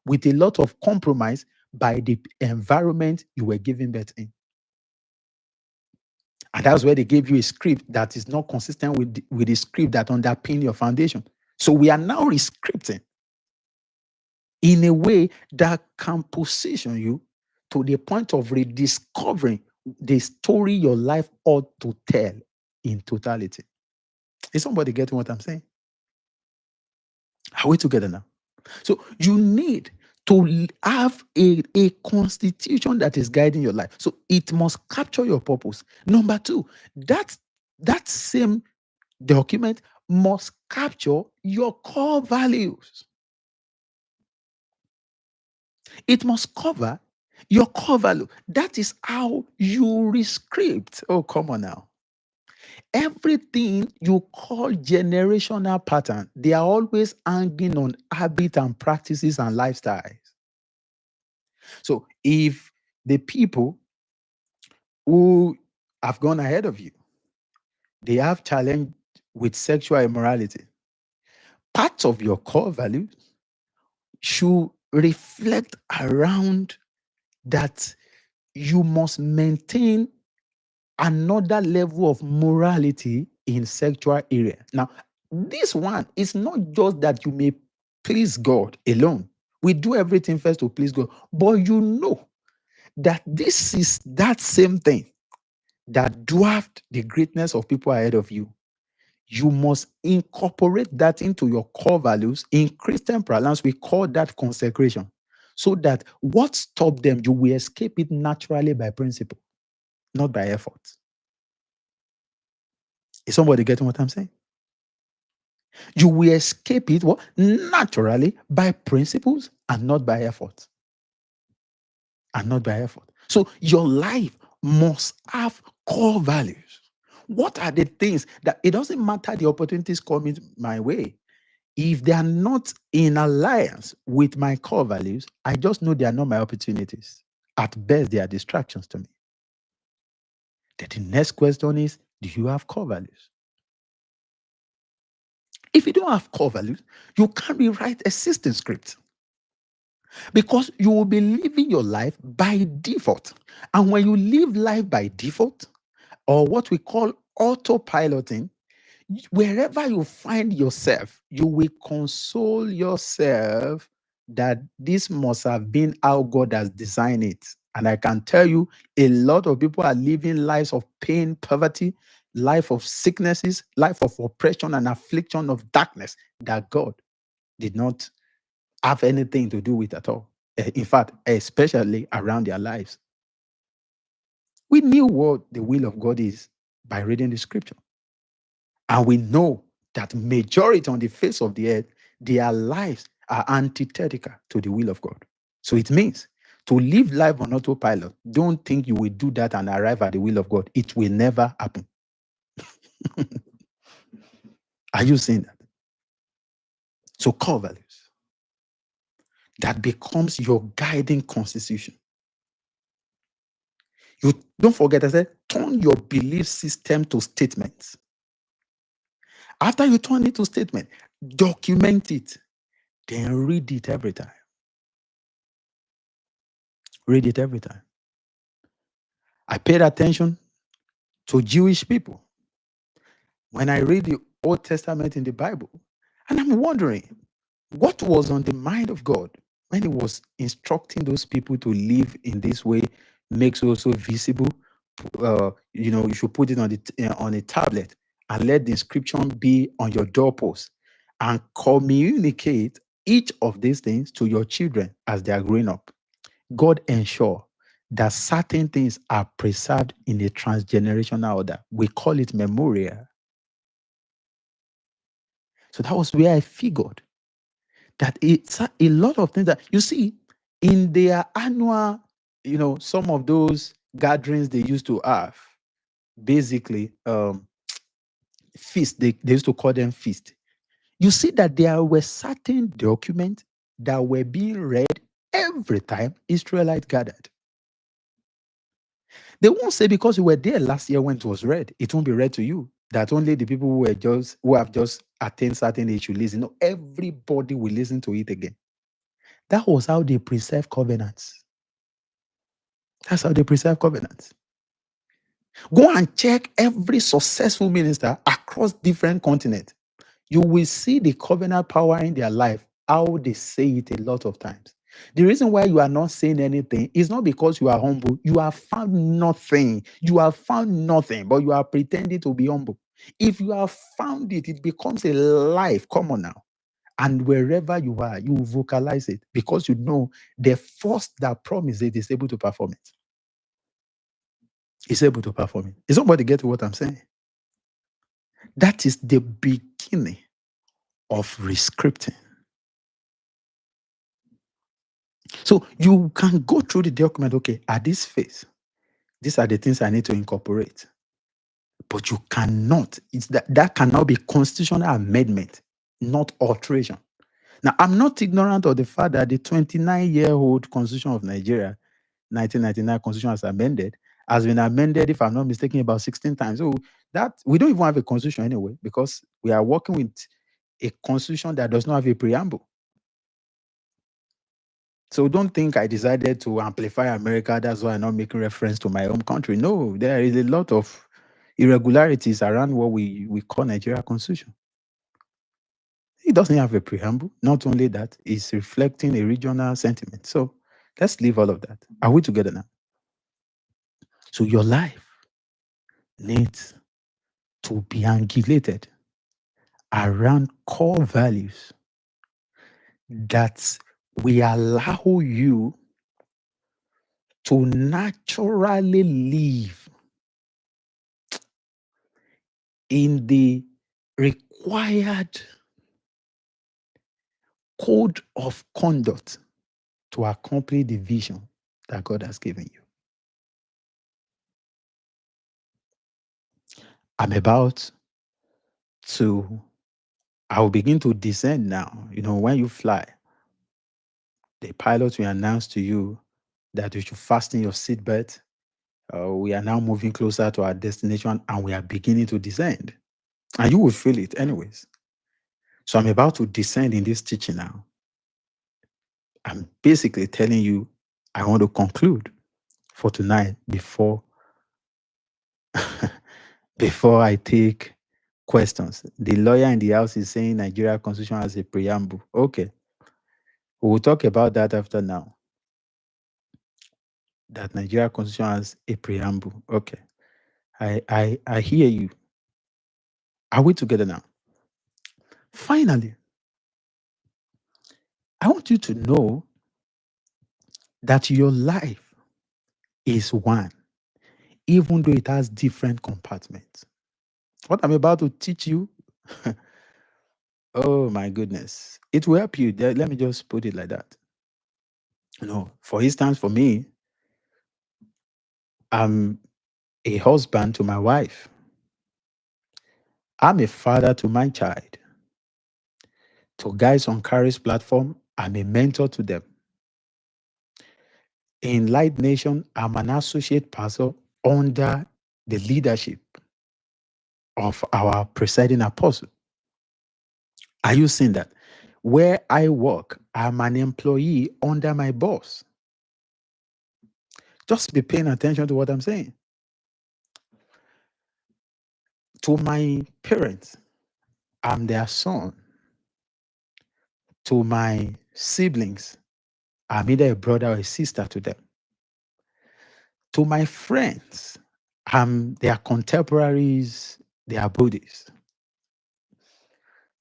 with a lot of compromise by the environment you were given birth in. And that's where they gave you a script that is not consistent with the script that underpin your foundation. So we are now rescripting in a way that can position you to the point of rediscovering the story your life ought to tell in totality. Is somebody getting what I'm saying? Are we together now? So you need to have a constitution that is guiding your life. So it must capture your purpose. Number two, that same document must capture your core values. It must cover your core value. That is how you rescript. Oh, come on now. everything you call generational pattern, they are always hanging on habit and practices and lifestyles. So if the people who have gone ahead of you, they have challenge with sexual immorality, part of your core values should reflect around that you must maintain another level of morality in sexual area. Now, this one is not just that you may please God alone. We do everything first to please God, but you know that this is that same thing that dwarfed the greatness of people ahead of you. You must incorporate that into your core values. In Christian parlance, we call that consecration. So that what stopped them, you will escape it naturally by principle, not by effort. Is somebody getting what I'm saying? You will escape it what? Naturally by principles and not by effort. And not by effort. So your life must have core values. What are the things that it doesn't matter the opportunities coming my way? If they are not in alliance with my core values, I just know they are not my opportunities. At best, they are distractions to me. Then the next question is, do you have core values? If you don't have core values, you can't rewrite a system script because you will be living your life by default. And when you live life by default, or what we call autopiloting, wherever you find yourself, you will console yourself that this must have been how God has designed it. And I can tell you, a lot of people are living lives of pain, poverty, life of sicknesses, life of oppression and affliction of darkness that God did not have anything to do with at all. In fact, especially around their lives. We knew what the will of God is by reading the scripture. And we know that majority on the face of the earth, their lives are antithetical to the will of God. So it means to live life on autopilot, don't think you will do that and arrive at the will of God. It will never happen. Are you seeing that? So core values, that becomes your guiding constitution. You don't forget, I said, turn your belief system to statements. After you turn it to statement, document it, then read it every time. Read it every time. I paid attention to Jewish people when I read the Old Testament in the Bible. And I'm wondering, what was on the mind of God when He was instructing those people to live in this way, makes also visible? You should put it on a tablet and let the inscription be on your doorpost and communicate each of these things to your children as they are growing up. God ensure that certain things are preserved in a transgenerational order. We call it memorial. So that was where I figured that it's a lot of things that you see in their annual, some of those gatherings they used to have, basically feast. They used to call them feast. You see that there were certain documents that were being read every time Israelites gathered. They won't say because you were there last year when it was read, it won't be read to you. That only the people who have just attained certain age should listen. No, everybody will listen to it again. That was how they preserve covenants. That's how they preserve covenants. Go and check every successful minister across different continents. You will see the covenant power in their life, how they say it a lot of times. The reason why you are not saying anything is not because you are humble. You have found nothing. You have found nothing, but you are pretending to be humble. If you have found it, it becomes a life. Come on now. And wherever you are, you vocalize it because you know the force that promises it is able to perform it. It's able to perform it. Is somebody getting what I'm saying? That is the beginning of rescripting. So you can go through the document, okay, at this phase, these are the things I need to incorporate. But you cannot, that cannot be constitutional amendment, not alteration. Now, I'm not ignorant of the fact that the 29-year-old Constitution of Nigeria, 1999 Constitution has been amended, if I'm not mistaken, about 16 times. So that we don't even have a constitution anyway, because we are working with a constitution that does not have a preamble. So don't think I decided to amplify America. That's why I'm not making reference to my home country. No, there is a lot of irregularities around what we call Nigeria Constitution. It doesn't have a preamble. Not only that, it's reflecting a regional sentiment. So let's leave all of that. Are we together now? So your life needs to be angulated around core values that will allow you to naturally live in the required code of conduct to accomplish the vision that God has given you. I'm about to, I'll begin to descend now. You know, when you fly, the pilot will announce to you that you should fasten your seatbelt. We are now moving closer to our destination and we are beginning to descend. And you will feel it anyways. So I'm about to descend in this teaching now. I'm basically telling you, I want to conclude for tonight before before I take questions. The lawyer in the house is saying Nigeria Constitution has a preamble. Okay. We'll talk about that after now. That Nigeria Constitution has a preamble. Okay. I hear you. Are we together now? Finally, I want you to know that your life is one, even though it has different compartments. What I'm about to teach you, oh my goodness, it will help you. Let me just put it like that. You know, for instance, for me, I'm a husband to my wife. I'm a father to my child. To guys on Carrie's platform, I'm a mentor to them. In Light Nation, I'm an associate pastor under the leadership of our presiding apostle. Are you seeing that? Where I work, I'm an employee under my boss. Just be paying attention to what I'm saying. To my parents, I'm their son. To my siblings, I'm either a brother or a sister to them. To my friends, I'm their contemporaries, their buddies.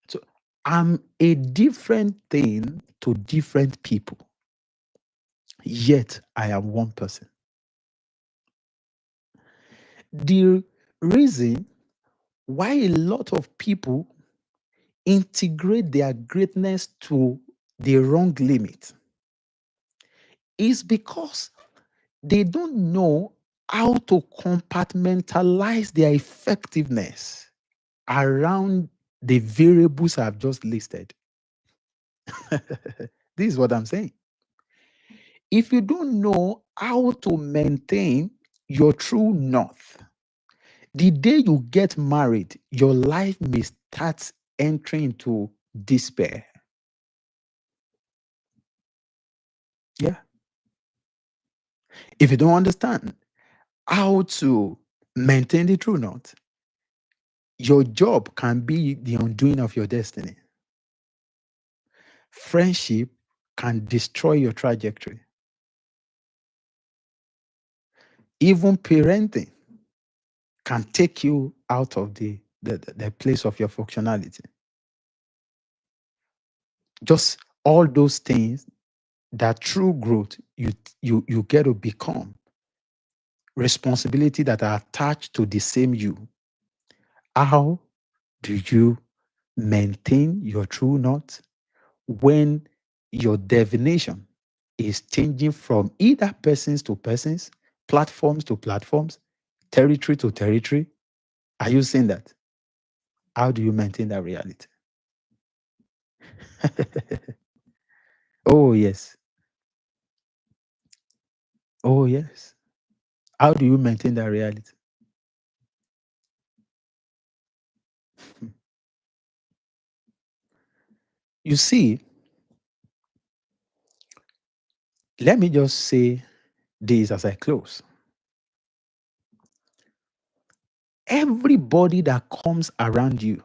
So I'm a different thing to different people, yet I am one person. The reason why a lot of people integrate their greatness to the wrong limit is because they don't know how to compartmentalize their effectiveness around the variables I've just listed. This is what I'm saying. If you don't know how to maintain your true north, the day you get married, your life may start entering into despair. Yeah. If you don't understand how to maintain the true north, your job can be the undoing of your destiny. Friendship can destroy your trajectory. Even parenting can take you out of the place of your functionality. Just all those things that true growth you get to become responsibility that are attached to the same you. How do you maintain your true north when your definition is changing from either persons to persons, platforms to platforms, territory to territory, Are you seeing that? How do you maintain that reality? Oh, yes. Oh, yes. How do you maintain that reality? You see, let me just say this as I close. Everybody that comes around you,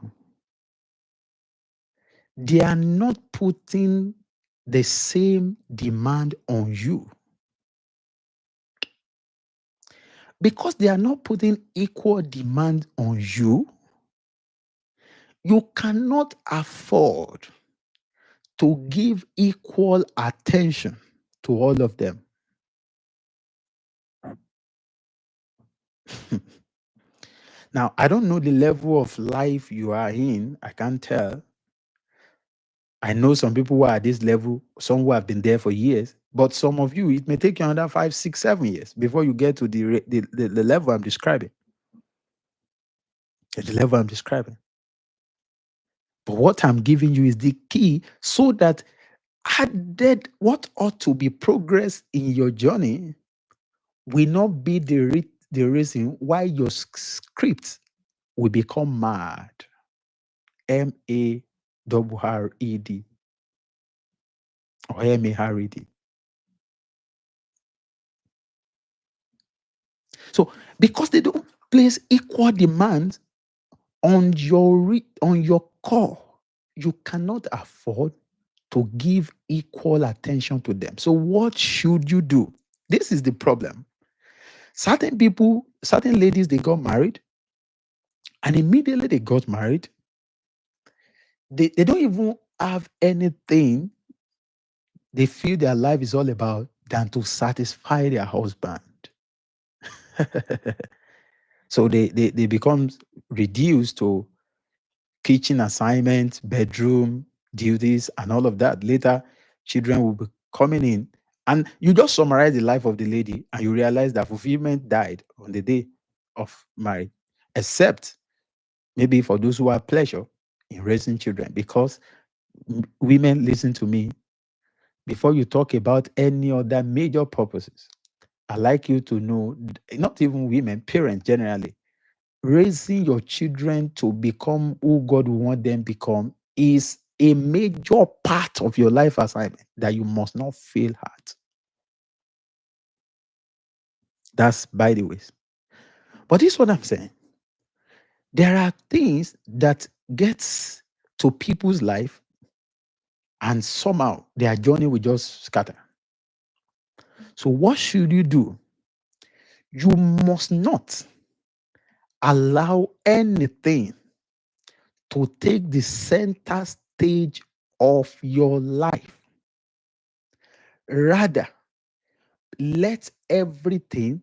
they are not putting the same demand on you. Because they are not putting equal demand on you, you cannot afford to give equal attention to all of them. Now, I don't know the level of life you are in. I can't tell. I know some people who are at this level, some who have been there for years, but some of you, it may take you another 5, 6, 7 years before you get to the level I'm describing. The level I'm describing. But what I'm giving you is the key so that added what ought to be progress in your journey will not be the reason why your script will become mad. MARRED or MARED. So because they don't place equal demands on on your core, you cannot afford to give equal attention to them. So what should you do? This is the problem. Certain people, certain ladies, they got married, and immediately they got married, they don't even have anything they feel their life is all about than to satisfy their husband. So they become reduced to kitchen assignments, bedroom duties, and all of that. Later, children will be coming in. And you just summarize the life of the lady and you realize that fulfillment died on the day of marriage, except maybe for those who have pleasure in raising children. Because women, listen to me, before you talk about any other major purposes, I like you to know, not even women, parents generally, raising your children to become who God will want them become is a major part of your life assignment that you must not fail at. That's by the way. But this is what I'm saying. There are things that gets to people's life and somehow their journey will just scatter. So what should you do? You must not allow anything to take the center stage of your life. Rather, let everything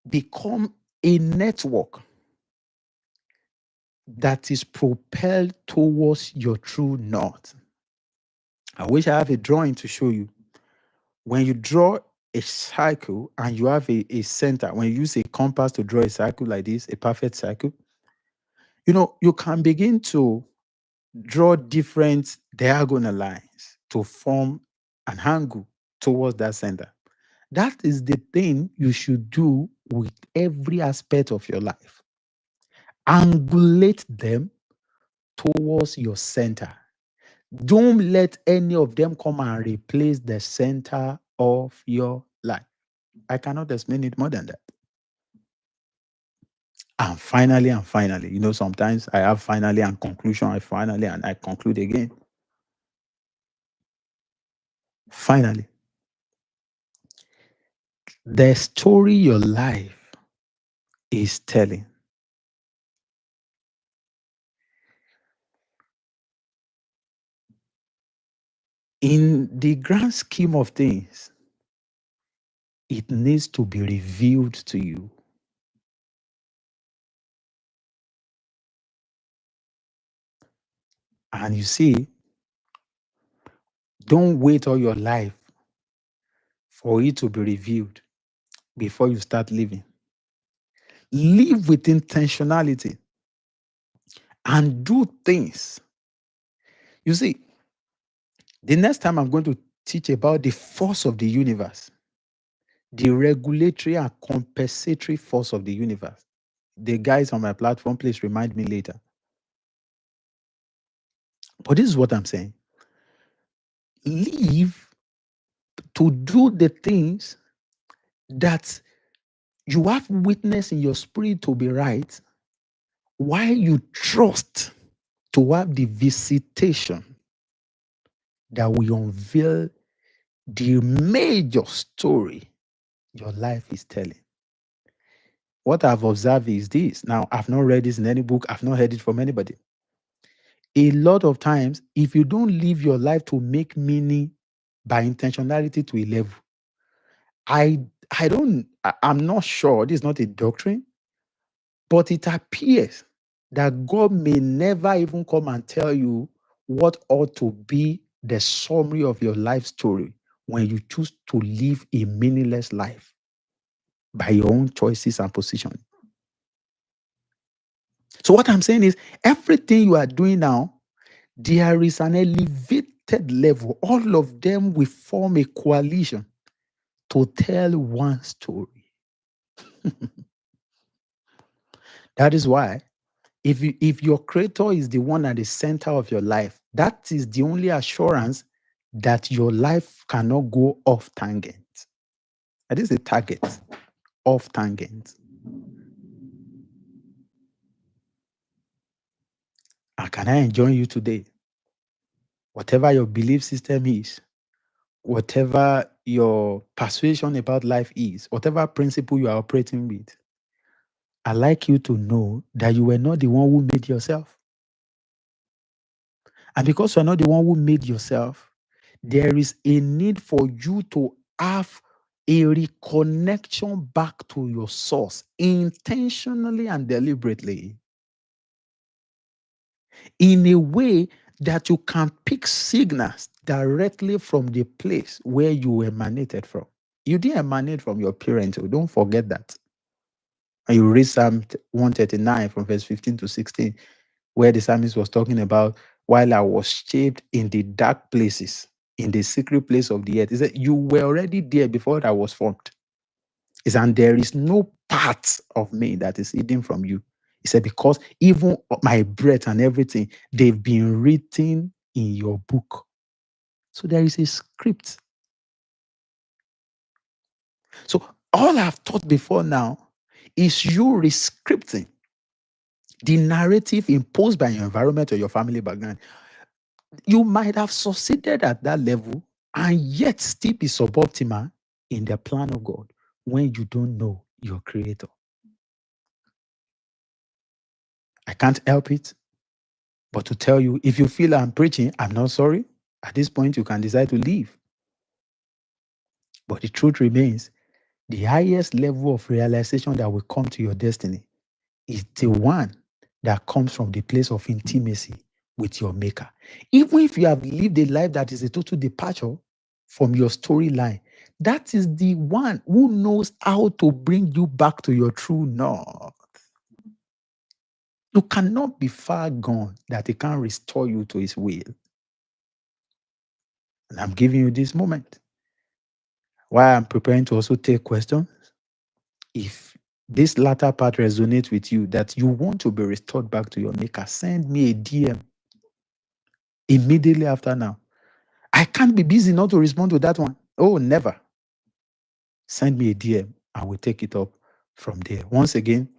become a network that is propelled towards your true north. I wish I have a drawing to show you. When you draw a cycle and you have a center, when you use a compass to draw a cycle like this, a perfect cycle, you can begin to draw different diagonal lines to form an angle towards that center. That is the thing you should do with every aspect of your life. Angulate them towards your center. Don't let any of them come and replace the center of your life. I cannot explain it more than that. And finally, sometimes I have finally and conclusion, I finally and I conclude again. Finally, the story your life is telling, in the grand scheme of things, it needs to be revealed to you. And you see, don't wait all your life for it to be revealed before you start living. live with intentionality, and do things. You see, the next time I'm going to teach about the force of the universe, the regulatory and compensatory force of the universe. The guys on my platform, please remind me later. But this is what I'm saying. Live to do the things that you have witness in your spirit to be right, while you trust to have the visitation that will unveil the major story your life is telling. What I've observed is this. Now, I've not read this in any book, I've not heard it from anybody. A lot of times, if you don't live your life to make meaning by intentionality to a level, I I don't I'm not sure, this is not a doctrine, but it appears that God may never even come and tell you what ought to be the summary of your life story when you choose to live a meaningless life by your own choices and position. So what I'm saying is everything you are doing now, there is an elevated level. All of them will form a coalition to tell one story. That is why if your creator is the one at the center of your life, that is the only assurance that your life cannot go off tangent. That is the target, off tangent. And can I enjoin you today? Whatever your belief system is, whatever your persuasion about life is, whatever principle you are operating with, I like you to know that you were not the one who made yourself. And because you are not the one who made yourself, there is a need for you to have a reconnection back to your source intentionally and deliberately in a way that you can pick signals directly from the place where you emanated from. You didn't emanate from your parents, so don't forget that. And you read Psalm 139 from verse 15 to 16, where the psalmist was talking about, while I was shaped in the dark places, in the secret place of the earth. He said, you were already there before I was formed. He said, and there is no part of me that is hidden from you. He said, because even my breath and everything, they've been written in your book. So there is a script. So all I've taught before now is you rescripting the narrative imposed by your environment or your family background. You might have succeeded at that level and yet still be suboptimal in the plan of God when you don't know your creator. I can't help it but to tell you, if you feel I'm preaching, I'm not sorry. At this point, you can decide to leave. But the truth remains, the highest level of realization that will come to your destiny is the one that comes from the place of intimacy with your maker. Even if you have lived a life that is a total departure from your storyline, that is the one who knows how to bring you back to your true north. You cannot be far gone that he can't restore you to his will. And I'm giving you this moment while I'm preparing to also take questions. If this latter part resonates with you, that you want to be restored back to your maker, send me a DM immediately after now. I can't be busy not to respond to that one. Oh, never. Send me a DM and we'll take it up from there. Once again,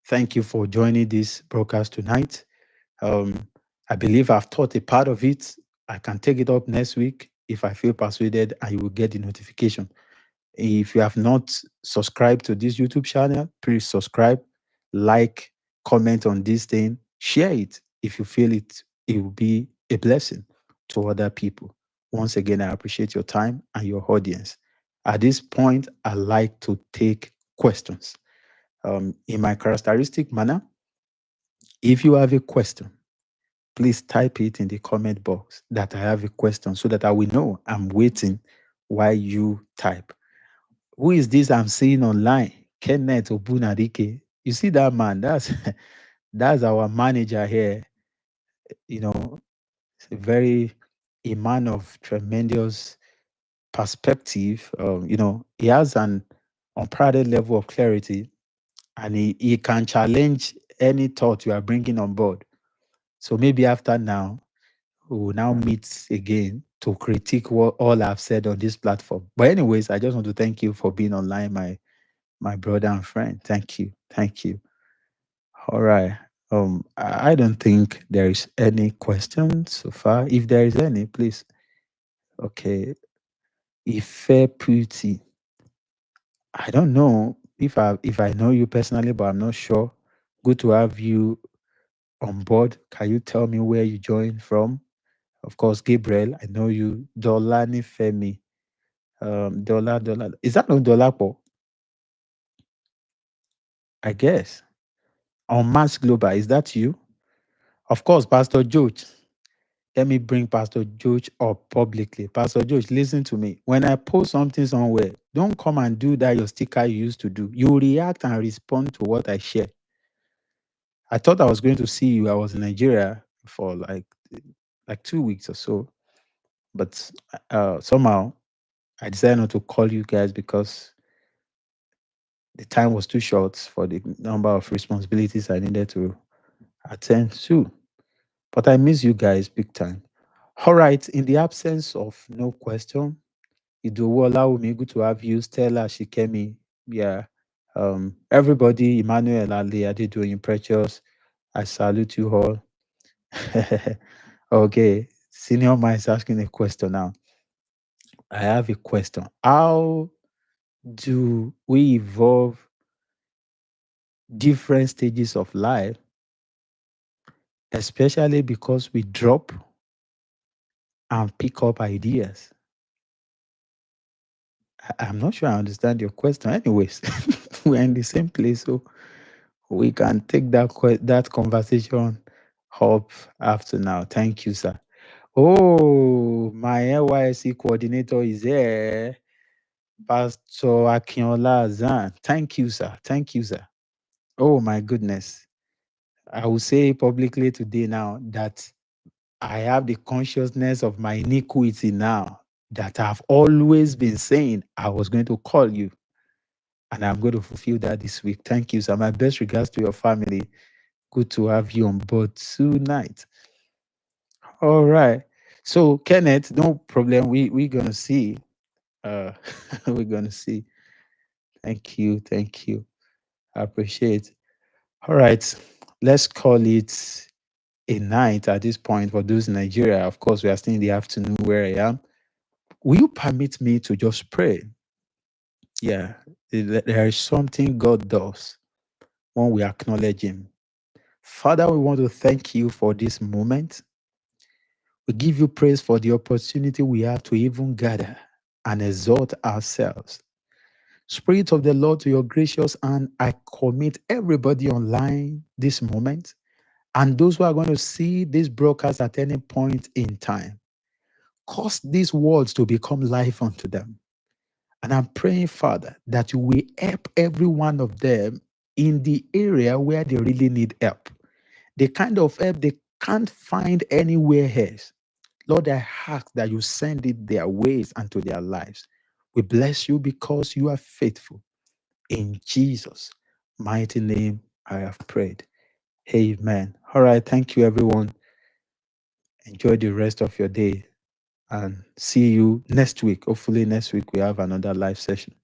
thank you for joining this broadcast tonight. I believe I've taught a part of it. I can take it up next week if I feel persuaded, and you will get the notification. If you have not subscribed to this YouTube channel, please subscribe, like, comment on this thing, share it if you feel it will be a blessing to other people. Once again, I appreciate your time and your audience. At this point, I like to take questions. In my characteristic manner, if you have a question, please type it in the comment box that I have a question so that I will know I'm waiting while you type. Who is this I'm seeing online? Kenneth Obunarike. You see that man? That's that's our manager here. You know, it's a man of tremendous perspective. He has an unparalleled level of clarity, and he can challenge any thought you are bringing on board. So maybe after now, we will now meet again to critique what all I've said on this platform. But anyways, I just want to thank you for being online, my brother and friend. Thank you. Thank you. All right. I don't think there is any question so far. If there is any, please. Okay. Ife Pretty. I don't know if I know you personally, but I'm not sure. Good to have you on board. Can you tell me where you joined from? Of course, Gabriel, I know you. Dolani Femi. Dollar. Is that no Dolapo? I guess. On Mass Global, is that you? Of course, Pastor George. Let me bring Pastor George up publicly. Pastor George, listen to me. When I post something somewhere, don't come and do that your sticker you used to do. You react and respond to what I share. I thought I was going to see you. I was in Nigeria for like 2 weeks or so, but somehow I decided not to call you guys because the time was too short for the number of responsibilities I needed to attend to. But I miss you guys big time. All right, in the absence of no question, Idowu Olawumi, good to have you. Stella Shikemi, yeah. Everybody, Emmanuel Ali, Adedoyin Precious, I salute you all. Okay, Senior Man is asking a question now. I have a question. How do we evolve different stages of life, especially because we drop and pick up ideas? I'm not sure I understand your question. Anyways, we're in the same place, so we can take that conversation up after now. Thank you, sir. Oh, my NYSC coordinator is here. Pastor Akinola Zan. Thank you, sir. Thank you, sir. Oh, my goodness. I will say publicly today now that I have the consciousness of my iniquity now that I've always been saying I was going to call you. And I'm going to fulfill that this week. Thank you, sir. My best regards to your family. Good to have you on board tonight. All right. So, Kenneth, no problem. We're gonna see. Uh we're gonna see. Thank you. Thank you. I appreciate. All right. Let's call it a night at this point for those in Nigeria. Of course, we are still in the afternoon where I am. Will you permit me to just pray? Yeah. There is something God does when we acknowledge Him. Father, we want to thank you for this moment. We give you praise for the opportunity we have to even gather and exalt ourselves. Spirit of the Lord, to your gracious hand, I commit everybody online this moment and those who are going to see this broadcast at any point in time. Cause these words to become life unto them. And I'm praying, Father, that you will help every one of them in the area where they really need help. The kind of help they can't find anywhere else. Lord, I ask that you send it their ways and to their lives. We bless you because you are faithful. In Jesus' mighty name, I have prayed. Amen. All right. Thank you, everyone. Enjoy the rest of your day and see you next week. Hopefully, next week we have another live session.